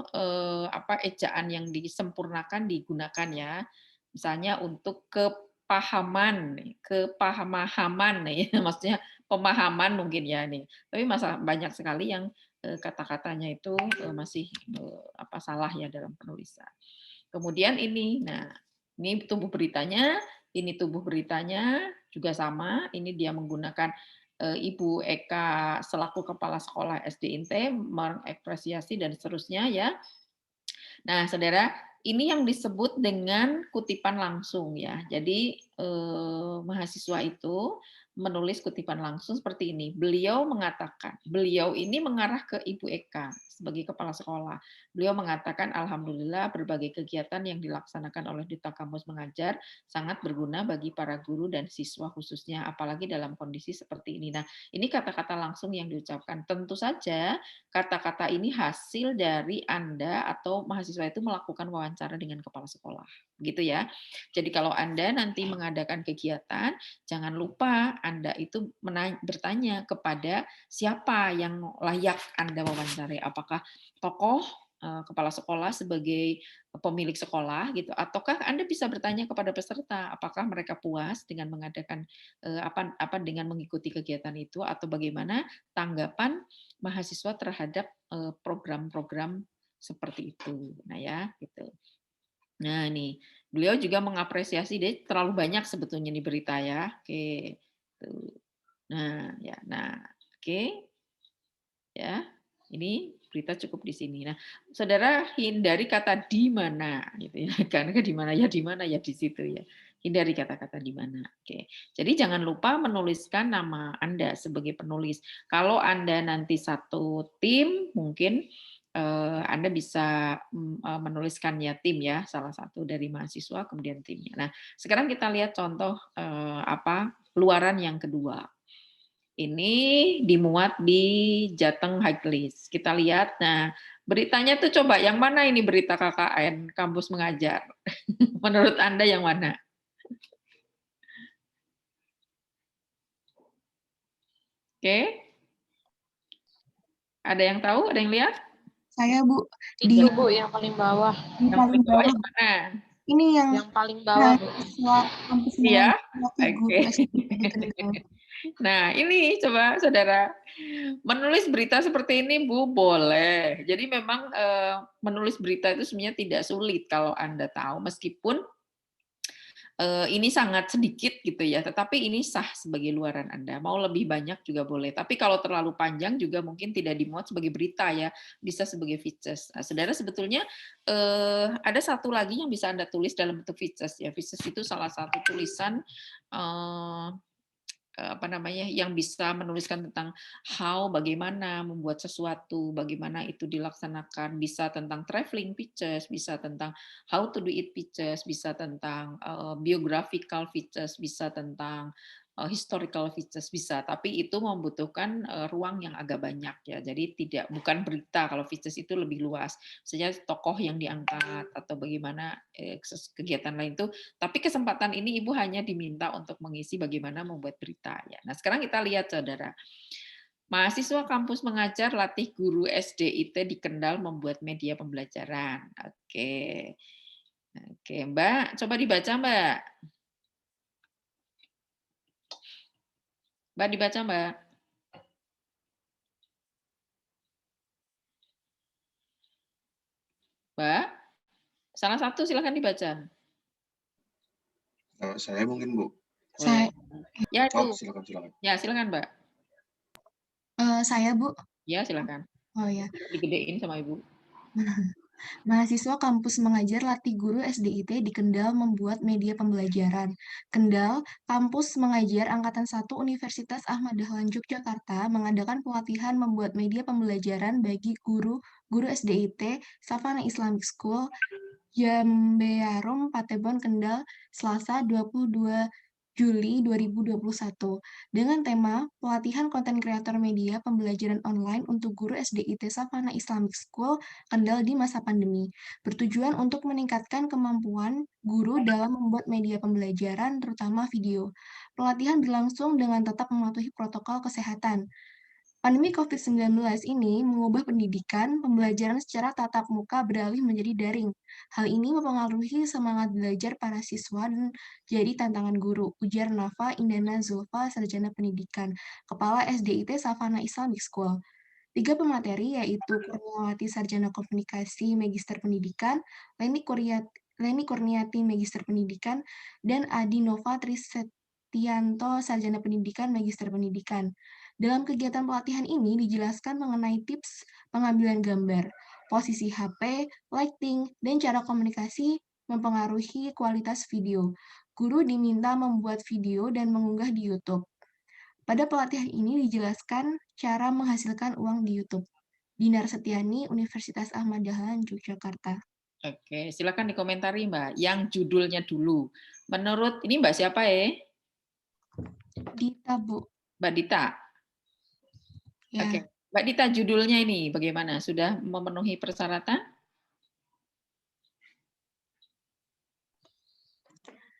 [SPEAKER 1] apa ejaan yang disempurnakan digunakan ya. Misalnya untuk kepahaman, kepahamahaman ya, maksudnya pemahaman mungkin ya nih. Tapi masalah banyak sekali yang kata-katanya itu masih apa salah ya dalam penulisan. Kemudian ini, nah ini tubuh beritanya, ini tubuh beritanya juga sama. Ini dia menggunakan Ibu Eka selaku kepala sekolah SD Inte mengapresiasi dan seterusnya ya. Nah, saudara, ini yang disebut dengan kutipan langsung ya. Jadi mahasiswa itu menulis kutipan langsung seperti ini. Beliau mengatakan, beliau ini mengarah ke Ibu Eka sebagai kepala sekolah. Beliau mengatakan, alhamdulillah berbagai kegiatan yang dilaksanakan oleh Duta Kampus Mengajar sangat berguna bagi para guru dan siswa khususnya, apalagi dalam kondisi seperti ini. Nah, ini kata-kata langsung yang diucapkan. Tentu saja kata-kata ini hasil dari Anda atau mahasiswa itu melakukan wawancara dengan kepala sekolah, gitu ya. Jadi kalau Anda nanti mengadakan kegiatan, jangan lupa Anda itu bertanya kepada siapa yang layak Anda wawancarai. Apakah tokoh kepala sekolah sebagai pemilik sekolah gitu, ataukah Anda bisa bertanya kepada peserta apakah mereka puas dengan mengadakan apa dengan mengikuti kegiatan itu atau bagaimana tanggapan mahasiswa terhadap program-program seperti itu. Nah ya, gitu. Nah, nih, beliau juga mengapresiasi dia terlalu banyak sebetulnya di berita ya. Oke. Tuh. Nah, ya. Nah, oke. Ya. Ini berita cukup di sini. Nah, Saudara hindari kata di mana gitu ya. Karena di mana ya di situ ya. Hindari kata-kata di mana. Oke. Jadi jangan lupa menuliskan nama Anda sebagai penulis. Kalau Anda nanti satu tim mungkin Anda bisa menuliskannya tim ya, salah satu dari mahasiswa kemudian timnya. Nah, sekarang kita lihat contoh apa luaran yang kedua. Ini dimuat di Jateng Highlist. Kita lihat, nah beritanya tuh coba yang mana ini berita KKN kampus mengajar? Menurut Anda yang mana? Oke, ada yang tahu? Ada yang lihat?
[SPEAKER 3] Saya, Bu.
[SPEAKER 4] Itu, Bu, yang paling bawah.
[SPEAKER 1] Yang paling bawah yang mana?
[SPEAKER 3] Ini yang
[SPEAKER 4] paling bawah, Bu.
[SPEAKER 3] mahasiswa kampus
[SPEAKER 1] Iya,
[SPEAKER 3] wakil guru
[SPEAKER 1] oke.
[SPEAKER 3] Kendal.
[SPEAKER 1] Nah, ini coba Saudara menulis berita seperti ini, Bu, boleh. Jadi memang menulis berita itu sebenarnya tidak sulit kalau Anda tahu, meskipun ini sangat sedikit gitu ya, tetapi ini sah sebagai luaran Anda. Mau lebih banyak juga boleh. Tapi kalau terlalu panjang juga mungkin tidak dimuat sebagai berita ya, bisa sebagai features. Nah, Saudara sebetulnya ada satu lagi yang bisa Anda tulis dalam bentuk features ya. Features itu salah satu tulisan apa namanya, yang bisa menuliskan tentang how, bagaimana membuat sesuatu, bagaimana itu dilaksanakan, bisa tentang traveling pictures, bisa tentang how to do it pictures, bisa tentang biographical pictures, bisa tentang historical pictures, bisa. Tapi itu membutuhkan ruang yang agak banyak ya. Jadi bukan berita, kalau pictures itu lebih luas. Misalnya tokoh yang diangkat atau bagaimana kegiatan lain itu. Tapi kesempatan ini Ibu hanya diminta untuk mengisi bagaimana membuat berita ya. Nah, sekarang kita lihat Saudara. Mahasiswa kampus mengajar latih guru SDIT di Kendal membuat media pembelajaran. Oke. Oke, Mbak, coba dibaca, Mbak. Mbak dibaca, Mbak. Mbak, salah satu silakan dibaca.
[SPEAKER 2] Saya mungkin, Bu.
[SPEAKER 3] Saya
[SPEAKER 1] Ya,
[SPEAKER 2] Oh,
[SPEAKER 1] itu.
[SPEAKER 2] silakan.
[SPEAKER 1] Ya, silakan, Mbak.
[SPEAKER 3] saya, Bu.
[SPEAKER 1] Ya, silakan.
[SPEAKER 3] Oh ya.
[SPEAKER 1] Digedein sama Ibu.
[SPEAKER 3] Mahasiswa kampus mengajar latih guru SDIT di Kendal membuat media pembelajaran. Kendal, kampus mengajar Angkatan 1 Universitas Ahmad Dahlan Yogyakarta mengadakan pelatihan membuat media pembelajaran bagi guru SDIT Savana Islamic School Jambearum Patebon Kendal Selasa 22 Juli 2021 dengan tema pelatihan konten kreator media pembelajaran online untuk guru SDIT Savana Islamic School Kendal di masa pandemi. Bertujuan untuk meningkatkan kemampuan guru dalam membuat media pembelajaran terutama video. Pelatihan berlangsung dengan tetap mematuhi protokol kesehatan. Pandemi COVID-19 ini mengubah pendidikan, pembelajaran secara tatap muka beralih menjadi daring. Hal ini mempengaruhi semangat belajar para siswa dan jadi tantangan guru, ujar Nafa Indana Zulfa, Sarjana Pendidikan, Kepala SDIT Savana Islamic School. 3 pemateri yaitu Kurniawati Sarjana Komunikasi Magister Pendidikan, Leni Kurniati Magister Pendidikan, dan Adi Nova Trisetianto Sarjana Pendidikan Magister Pendidikan. Dalam kegiatan pelatihan ini dijelaskan mengenai tips pengambilan gambar, posisi HP, lighting, dan cara komunikasi mempengaruhi kualitas video. Guru diminta membuat video dan mengunggah di YouTube. Pada pelatihan ini dijelaskan cara menghasilkan uang di YouTube. Dinar Setiani, Universitas Ahmad Dahlan, Yogyakarta.
[SPEAKER 1] Oke, silakan dikomentari Mbak. Yang judulnya dulu. Menurut ini Mbak siapa ya?
[SPEAKER 3] Dita, Bu.
[SPEAKER 1] Mbak Dita.
[SPEAKER 3] Ya.
[SPEAKER 1] Oke, Mbak Dita judulnya ini bagaimana? Sudah memenuhi persyaratan?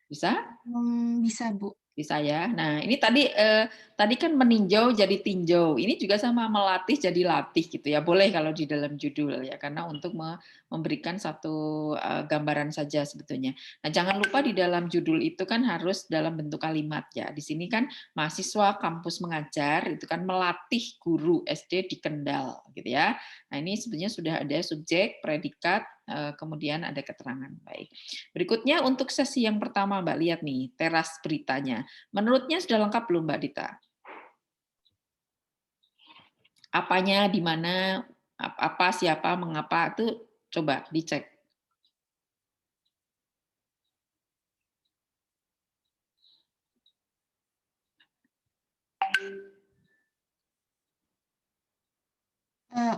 [SPEAKER 1] Bisa?
[SPEAKER 3] Bisa, Bu.
[SPEAKER 1] Bisa ya. Nah, ini tadi kan meninjau jadi tinjau. Ini juga sama melatih jadi latih gitu ya. Boleh kalau di dalam judul ya, karena untuk memberikan satu gambaran saja sebetulnya. Nah, jangan lupa di dalam judul itu kan harus dalam bentuk kalimat ya. Di sini kan mahasiswa kampus mengajar itu kan melatih guru SD di Kendal gitu ya. Nah, ini sebetulnya sudah ada subjek, predikat, kemudian ada keterangan. Baik. Berikutnya untuk sesi yang pertama Mbak lihat nih, teras beritanya. Menurutnya sudah lengkap belum Mbak Dita? Apanya, di mana, apa, siapa, mengapa, itu coba dicek.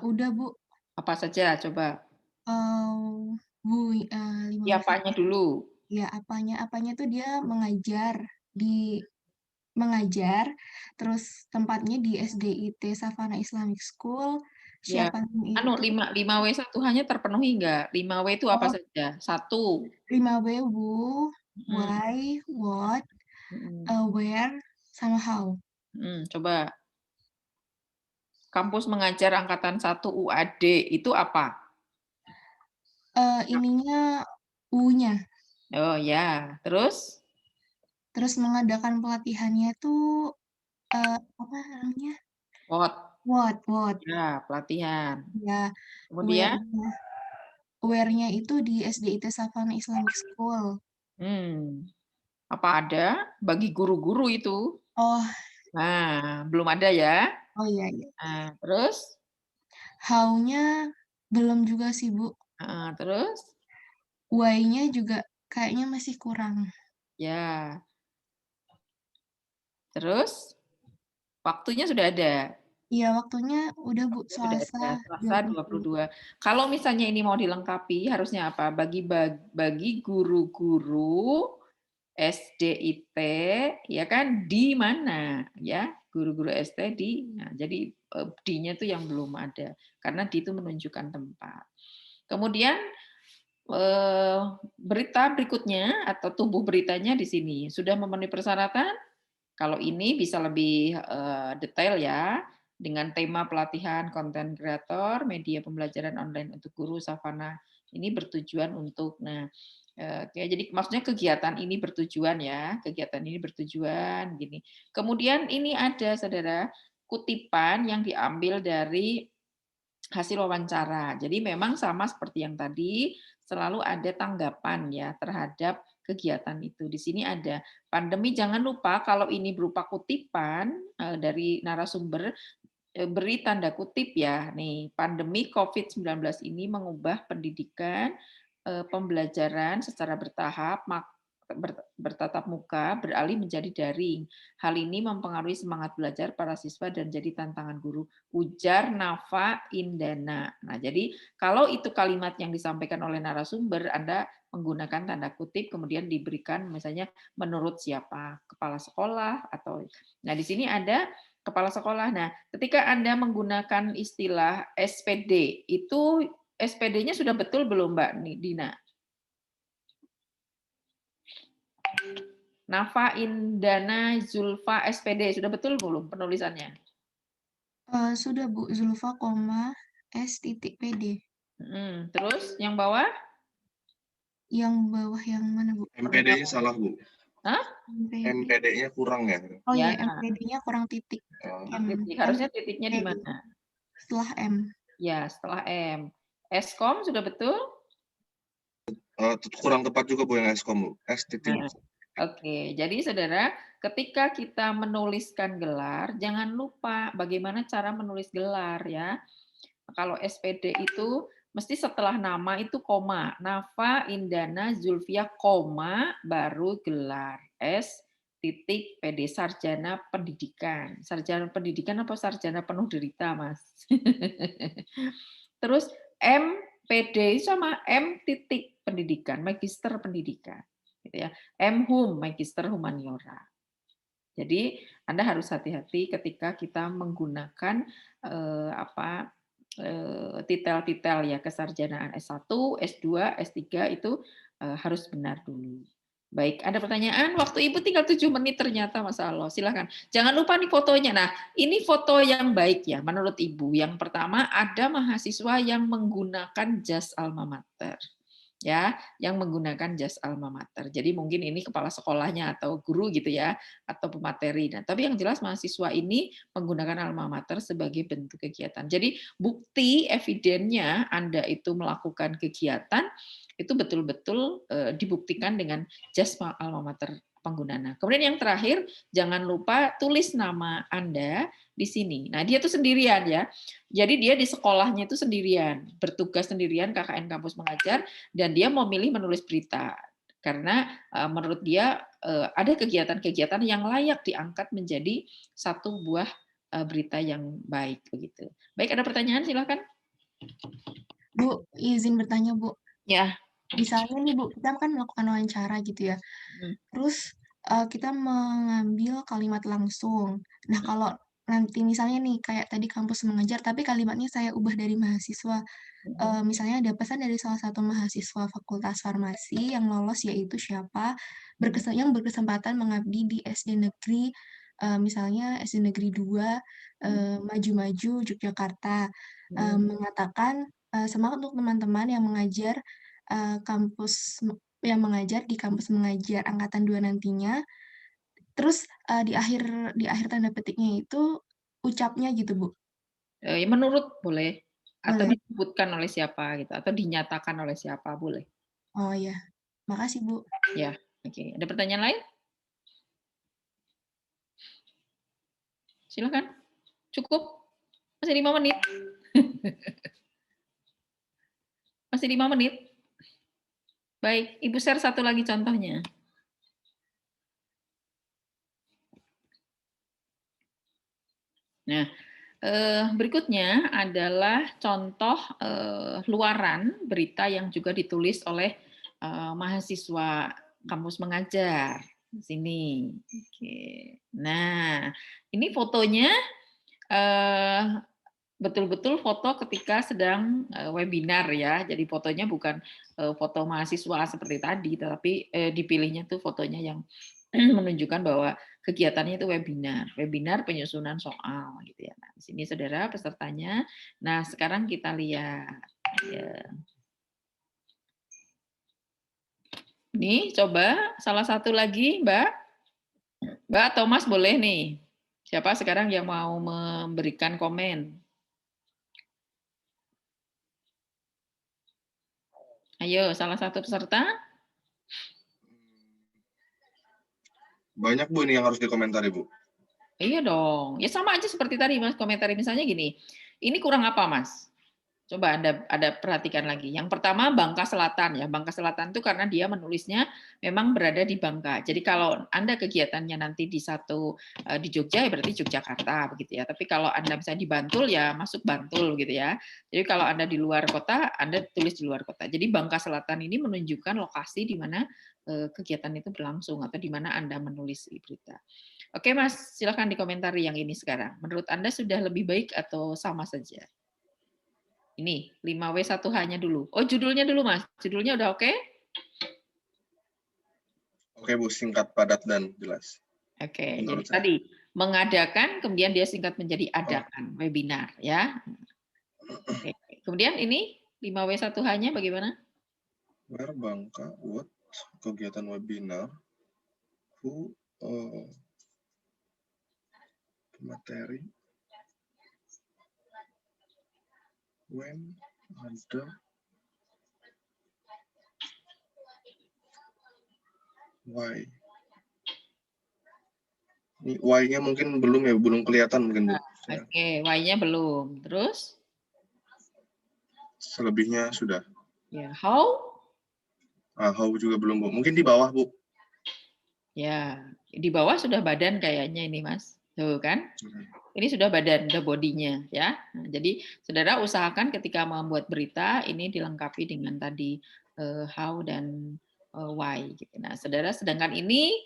[SPEAKER 3] Udah, Bu.
[SPEAKER 1] Apa saja, coba.
[SPEAKER 3] Bu,
[SPEAKER 1] Siapanya dulu.
[SPEAKER 3] Ya, apanya tuh dia mengajar, terus tempatnya di SDIT Savana Islamic School,
[SPEAKER 1] Ya,
[SPEAKER 3] siapanya
[SPEAKER 1] anu
[SPEAKER 3] itu
[SPEAKER 1] 5W1 hanya terpenuhi enggak? 5W itu apa saja? 1.
[SPEAKER 3] 5W, Bu,
[SPEAKER 1] Hmm.
[SPEAKER 3] why, what, where, sama how.
[SPEAKER 1] Coba. Kampus mengajar angkatan 1 UAD itu apa?
[SPEAKER 3] Ininya U-nya.
[SPEAKER 1] Oh ya, terus?
[SPEAKER 3] Terus mengadakan pelatihannya tuh apa namanya?
[SPEAKER 1] What?
[SPEAKER 3] What.
[SPEAKER 1] Ya, pelatihan.
[SPEAKER 3] Ya,
[SPEAKER 1] Kemudian?
[SPEAKER 3] where-nya itu di SDIT Savana Islamic School.
[SPEAKER 1] Apa ada bagi guru-guru itu?
[SPEAKER 3] Oh,
[SPEAKER 1] Nah, belum ada ya.
[SPEAKER 3] oh iya.
[SPEAKER 1] Nah, terus?
[SPEAKER 3] How-nya belum juga sih, Bu.
[SPEAKER 1] Terus?
[SPEAKER 3] Why-nya juga kayaknya masih kurang.
[SPEAKER 1] Ya. Terus waktunya sudah ada.
[SPEAKER 3] Iya, waktunya udah Bu,
[SPEAKER 1] Sudah
[SPEAKER 3] Selasa
[SPEAKER 1] ada, Selasa 22. Kalau misalnya ini mau dilengkapi, harusnya apa? Bagi guru-guru SDIT, ya kan, di mana? Ya, guru-guru ST di. Nah, jadi D-nya itu yang belum ada, karena D itu menunjukkan tempat. Kemudian berita berikutnya atau tumbuh beritanya di sini. Sudah memenuhi persyaratan? Kalau ini bisa lebih detail ya, dengan tema pelatihan konten kreator, media pembelajaran online untuk guru Savana. Ini bertujuan untuk, nah, jadi maksudnya kegiatan ini bertujuan ya, kegiatan ini bertujuan gini. Kemudian ini ada saudara kutipan yang diambil dari hasil wawancara. Jadi memang sama seperti yang tadi, selalu ada tanggapan ya terhadap kegiatan itu. Di sini ada pandemi, jangan lupa kalau ini berupa kutipan dari narasumber, beri tanda kutip ya. Nih, pandemi COVID-19 ini mengubah pendidikan, pembelajaran secara bertahap, bertatap muka beralih menjadi daring. Hal ini mempengaruhi semangat belajar para siswa dan jadi tantangan guru. Ujar Nafa Indana. Nah, jadi kalau itu kalimat yang disampaikan oleh narasumber, Anda menggunakan tanda kutip, kemudian diberikan misalnya menurut siapa, kepala sekolah atau. Nah, di sini ada kepala sekolah. Nah, ketika Anda menggunakan istilah SPD, itu SPD-nya sudah betul belum, Mbak Dina? Nafa Indana Zulfa SPD, sudah betul belum penulisannya?
[SPEAKER 3] Sudah Bu, Zulfa, S.PD.
[SPEAKER 1] Terus yang bawah?
[SPEAKER 3] Yang bawah yang mana Bu?
[SPEAKER 2] MPD-nya salah Bu.
[SPEAKER 1] Hah?
[SPEAKER 2] MPD-nya kurang ya.
[SPEAKER 3] Oh iya,
[SPEAKER 1] Ya.
[SPEAKER 3] MPD-nya kurang titik.
[SPEAKER 1] Harusnya titiknya di mana?
[SPEAKER 3] Setelah M.
[SPEAKER 1] Ya, setelah M. Eskom sudah betul?
[SPEAKER 2] Kurang tepat juga Bu yang Eskom Bu. S titik.
[SPEAKER 1] Nah, oke, jadi saudara, ketika kita menuliskan gelar, jangan lupa bagaimana cara menulis gelar ya. Kalau SPD itu mesti setelah nama itu koma, Nafa Indana Zulfia koma baru gelar S titik PD sarjana pendidikan. Sarjana pendidikan apa sarjana penuh derita, Mas? Terus MPD sama M titik pendidikan, magister pendidikan, gitu ya. M.Hum, magister humaniora. Jadi Anda harus hati-hati ketika kita menggunakan titel-titel ya kesarjanaan S1, S2, S3 itu harus benar dulu. Baik, ada pertanyaan? Waktu Ibu tinggal 7 menit ternyata, Masya Allah. Silahkan. Jangan lupa nih fotonya. Nah, ini foto yang baik ya menurut Ibu. Yang pertama, ada mahasiswa yang menggunakan jas alma mater. Ya, yang menggunakan jas alma mater. Jadi mungkin ini kepala sekolahnya atau guru gitu ya, atau pemateri. Nah, tapi yang jelas mahasiswa ini menggunakan alma mater sebagai bentuk kegiatan. Jadi bukti evidennya Anda itu melakukan kegiatan itu betul-betul dibuktikan dengan jas alma mater pengguna. Kemudian yang terakhir, jangan lupa tulis nama Anda di sini. Nah, dia tuh sendirian ya. Jadi dia di sekolahnya itu sendirian, bertugas sendirian KKN Kampus Mengajar, dan dia memilih menulis berita karena menurut dia ada kegiatan-kegiatan yang layak diangkat menjadi satu buah berita yang baik begitu. Baik, ada pertanyaan silakan.
[SPEAKER 3] Bu, izin bertanya Bu.
[SPEAKER 1] Ya.
[SPEAKER 3] Misalnya nih Bu, kita kan melakukan wawancara gitu ya. Terus kita mengambil kalimat langsung. Nah, kalau nanti misalnya nih kayak tadi Kampus Mengajar, tapi kalimatnya saya ubah dari mahasiswa. Misalnya ada pesan dari salah satu mahasiswa Fakultas Farmasi yang lolos yaitu siapa, yang berkesempatan mengabdi di SD negeri, misalnya SD Negeri 2, Maju-Maju, Yogyakarta, mengatakan semangat untuk teman-teman yang mengajar yang mengajar di Kampus Mengajar Angkatan 2 nantinya. Terus di akhir tanda petiknya itu ucapnya gitu, Bu.
[SPEAKER 1] Menurut boleh, atau
[SPEAKER 3] Boleh.
[SPEAKER 1] disebutkan oleh siapa gitu, atau dinyatakan oleh siapa boleh.
[SPEAKER 3] Oh ya, makasih Bu.
[SPEAKER 1] Ya, oke. Ada pertanyaan lain? Silakan. Cukup? Masih 5 menit. Masih 5 menit. Baik, Ibu share satu lagi contohnya. Nah, berikutnya adalah contoh luaran berita yang juga ditulis oleh mahasiswa kampus mengajar di sini. Oke. Nah, ini fotonya betul-betul foto ketika sedang webinar ya. Jadi fotonya bukan foto mahasiswa seperti tadi, tetapi dipilihnya tuh fotonya yang menunjukkan bahwa kegiatannya itu webinar, webinar penyusunan soal gitu ya. Nah, di sini saudara pesertanya. Nah, sekarang kita lihat. Ya. Nih, coba salah satu lagi, Mbak. Mbak Thomas boleh nih. Siapa sekarang yang mau memberikan komen? Ayo, salah satu peserta.
[SPEAKER 2] Banyak Bu ini yang harus dikomentari Bu.
[SPEAKER 1] Iya dong. Ya sama aja seperti tadi Mas komentari misalnya gini. Ini kurang apa Mas? Coba Anda perhatikan lagi. Yang pertama Bangka Selatan ya. Bangka Selatan itu karena dia menulisnya memang berada di Bangka. Jadi kalau Anda kegiatannya nanti di Jogja ya berarti Yogyakarta begitu ya. Tapi kalau Anda misalnya di Bantul ya masuk Bantul gitu ya. Jadi kalau Anda di luar kota, Anda tulis di luar kota. Jadi Bangka Selatan ini menunjukkan lokasi di mana kegiatan itu berlangsung atau di mana Anda menulis berita. Oke Mas, silakan dikomentari yang ini sekarang. Menurut Anda sudah lebih baik atau sama saja? Ini 5W1H-nya dulu. Oh, judulnya dulu, Mas. Judulnya udah oke?
[SPEAKER 2] Oke Bu, singkat, padat, dan jelas.
[SPEAKER 1] Oke, jadi
[SPEAKER 2] Menurut saya.
[SPEAKER 1] tadi mengadakan, kemudian dia singkat menjadi adakan, webinar ya. Oke. Kemudian ini 5W1H-nya bagaimana?
[SPEAKER 2] Where Bangka, what? Kegiatan webinar. Who? Materi. When? Ada. Why? Ini why-nya mungkin belum ya, belum kelihatan mungkin Bu.
[SPEAKER 1] Oke, why-nya belum. Terus?
[SPEAKER 2] Selebihnya sudah.
[SPEAKER 1] Ya, how?
[SPEAKER 2] How juga belum Bu. Mungkin di bawah Bu.
[SPEAKER 1] Ya, di bawah sudah badan kayaknya ini Mas. Tuh kan? Ini sudah badan, udah bodinya ya. Nah, jadi saudara usahakan ketika membuat berita ini dilengkapi dengan tadi how dan why. Gitu. Nah, saudara sedangkan ini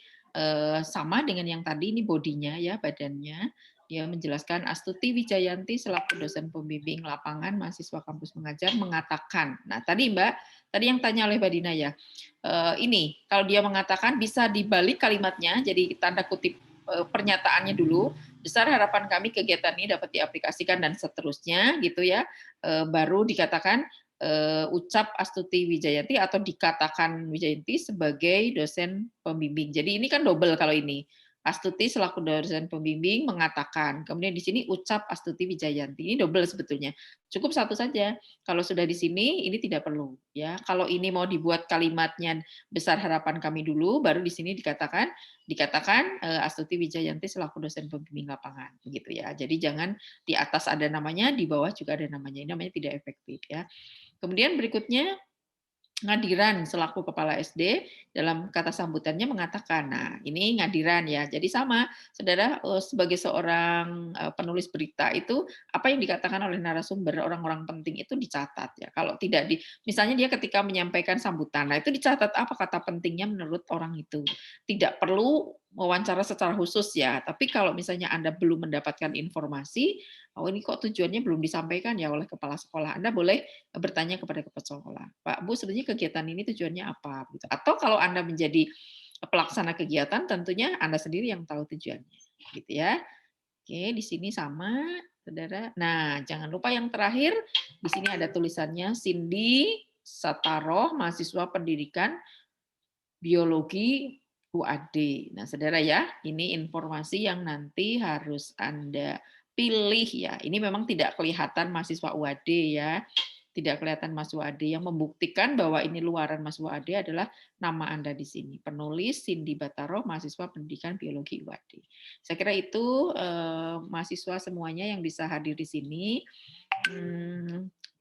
[SPEAKER 1] sama dengan yang tadi ini bodinya ya, badannya. Dia menjelaskan Astuti Wijayanti selaku dosen pembimbing lapangan mahasiswa kampus mengajar mengatakan. Nah, tadi Mbak, tadi yang tanya oleh Mbak Dina ya. Ini kalau dia mengatakan bisa dibalik kalimatnya, jadi tanda kutip pernyataannya dulu. Besar harapan kami kegiatan ini dapat diaplikasikan dan seterusnya gitu ya. Baru dikatakan ucap Astuti Wijayanti atau dikatakan Wijayanti sebagai dosen pembimbing. Jadi ini kan double kalau ini. Astuti selaku dosen pembimbing mengatakan. Kemudian di sini ucap Astuti Wijayanti. Ini double sebetulnya. Cukup satu saja. Kalau sudah di sini ini tidak perlu ya. Kalau ini mau dibuat kalimatnya besar harapan kami dulu baru di sini dikatakan Astuti Wijayanti selaku dosen pembimbing lapangan begitu ya. Jadi jangan di atas ada namanya, di bawah juga ada namanya. Ini namanya tidak efektif ya. Kemudian berikutnya Ngadiran selaku kepala SD dalam kata sambutannya mengatakan, nah ini Ngadiran ya, jadi sama, saudara sebagai seorang penulis berita itu apa yang dikatakan oleh narasumber orang-orang penting itu dicatat ya. Kalau tidak misalnya dia ketika menyampaikan sambutan, nah itu dicatat apa kata pentingnya menurut orang itu. Tidak perlu wawancara secara khusus ya, tapi kalau misalnya Anda belum mendapatkan informasi, oh ini kok tujuannya belum disampaikan ya oleh kepala sekolah, Anda boleh bertanya kepada kepala sekolah, Pak, Bu, sebenarnya kegiatan ini tujuannya apa? Atau kalau Anda menjadi pelaksana kegiatan, tentunya Anda sendiri yang tahu tujuannya, gitu ya. Oke, di sini sama, saudara. Nah, jangan lupa yang terakhir, di sini ada tulisannya Cindy Sataroh, mahasiswa pendidikan biologi UAD. Nah, saudara ya, ini informasi yang nanti harus Anda pilih ya. Ini memang tidak kelihatan mahasiswa UAD ya. Tidak kelihatan mahasiswa UAD. Yang membuktikan bahwa ini luaran mahasiswa UAD adalah nama Anda di sini. Penulis Cindy Bataro, mahasiswa pendidikan biologi UAD. Saya kira itu mahasiswa semuanya yang bisa hadir di sini.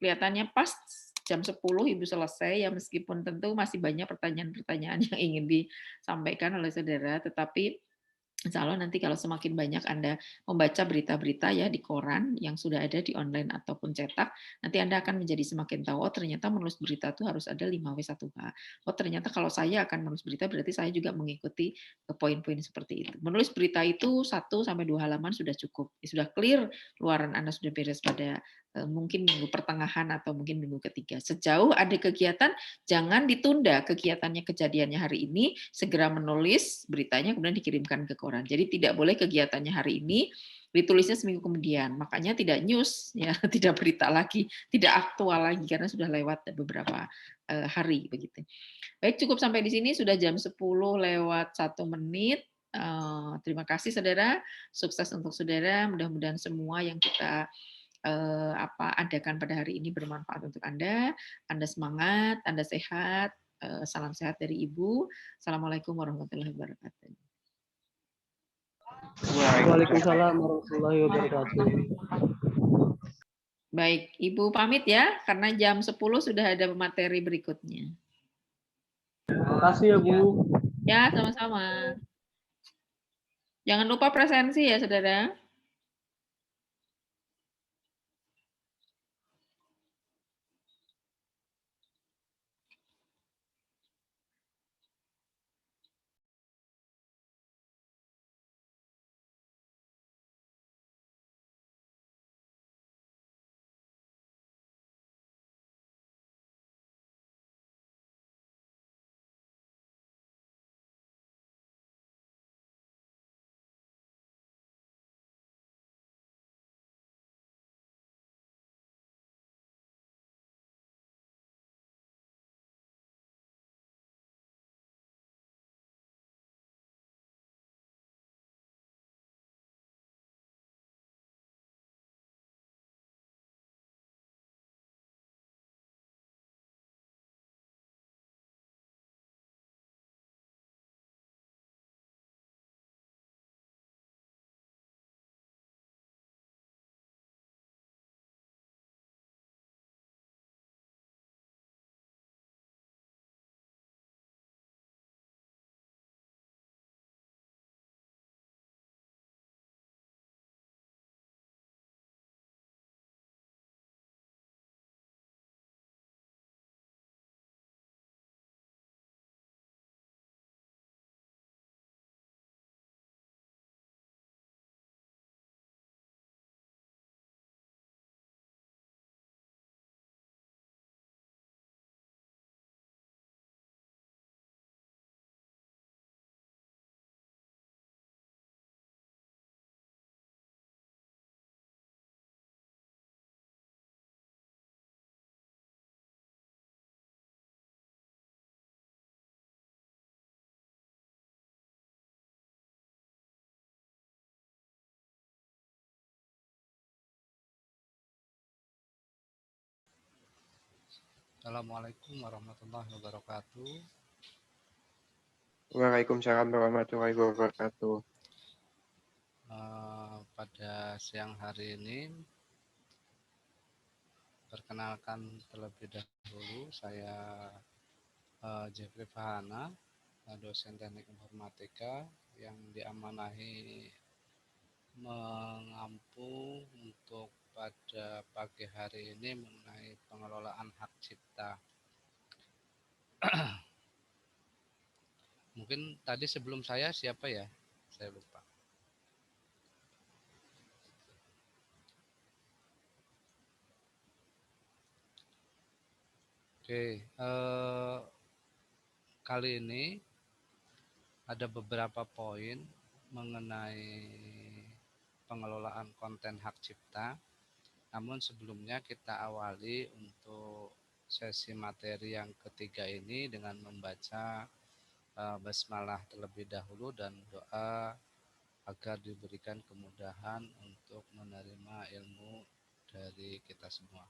[SPEAKER 1] Kelihatannya pas jam 10 Ibu selesai ya, meskipun tentu masih banyak pertanyaan-pertanyaan yang ingin disampaikan oleh saudara, tetapi Insya Allah nanti kalau semakin banyak Anda membaca berita-berita ya di koran yang sudah ada di online ataupun cetak, nanti Anda akan menjadi semakin tahu, oh ternyata menulis berita itu harus ada 5W1H. Oh ternyata kalau saya akan menulis berita berarti saya juga mengikuti poin-poin seperti itu. Menulis berita itu 1 sampai 2 halaman sudah cukup. Sudah clear, luaran Anda sudah beres pada mungkin minggu pertengahan atau mungkin minggu ketiga. Sejauh ada kegiatan, jangan ditunda kegiatannya, kejadiannya hari ini, segera menulis beritanya kemudian dikirimkan ke koran. Jadi tidak boleh kegiatannya hari ini ditulisnya seminggu kemudian. Makanya tidak news ya, tidak berita lagi, tidak aktual lagi karena sudah lewat beberapa hari begitu. Baik, cukup sampai di sini sudah jam 10:01. Terima kasih saudara, sukses untuk saudara. Mudah-mudahan semua yang kita adakan pada hari ini bermanfaat untuk Anda. Anda semangat, Anda sehat. Salam sehat dari Ibu. Assalamualaikum warahmatullahi wabarakatuh.
[SPEAKER 5] Waalaikumsalam warahmatullahi wabarakatuh.
[SPEAKER 1] Baik, Ibu pamit ya, karena jam 10 sudah ada materi berikutnya.
[SPEAKER 5] Terima kasih ya Bu.
[SPEAKER 1] Ya, sama-sama. Jangan lupa presensi ya, saudara.
[SPEAKER 6] Assalamualaikum warahmatullahi wabarakatuh.
[SPEAKER 7] Waalaikumsalam warahmatullahi wabarakatuh.
[SPEAKER 6] Pada siang hari ini, perkenalkan terlebih dahulu, saya Jeffrey Fahana, dosen teknik informatika yang diamanahi mengampu untuk pada pagi hari ini mengenai pengelolaan hak cipta. Mungkin tadi sebelum saya siapa ya? Saya lupa. Oke, kali ini ada beberapa poin mengenai pengelolaan konten hak cipta. Namun sebelumnya kita awali untuk sesi materi yang ketiga ini dengan membaca basmalah terlebih dahulu dan doa agar diberikan kemudahan untuk menerima ilmu dari kita semua.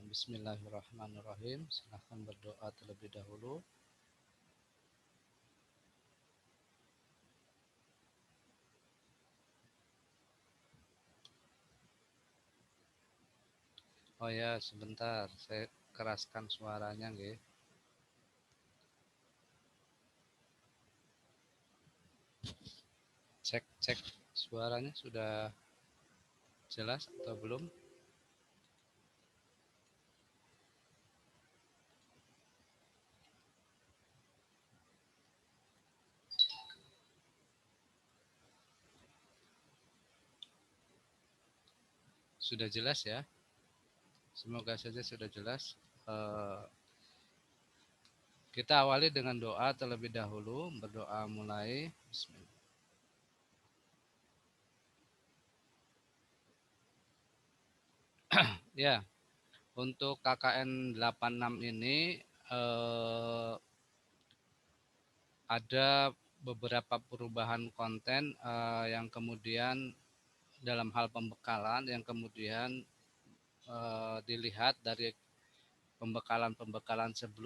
[SPEAKER 6] Bismillahirrahmanirrahim. Silahkan berdoa terlebih dahulu. Oh ya, sebentar, saya keraskan suaranya, nggih. Cek suaranya sudah jelas atau belum? Sudah jelas ya? Semoga saja sudah jelas. Kita awali dengan doa terlebih dahulu. Berdoa mulai. Bismillah. Ya, untuk KKN 86 ini ada beberapa perubahan konten yang kemudian dalam hal pembekalan yang kemudian dilihat dari pembekalan sebelumnya.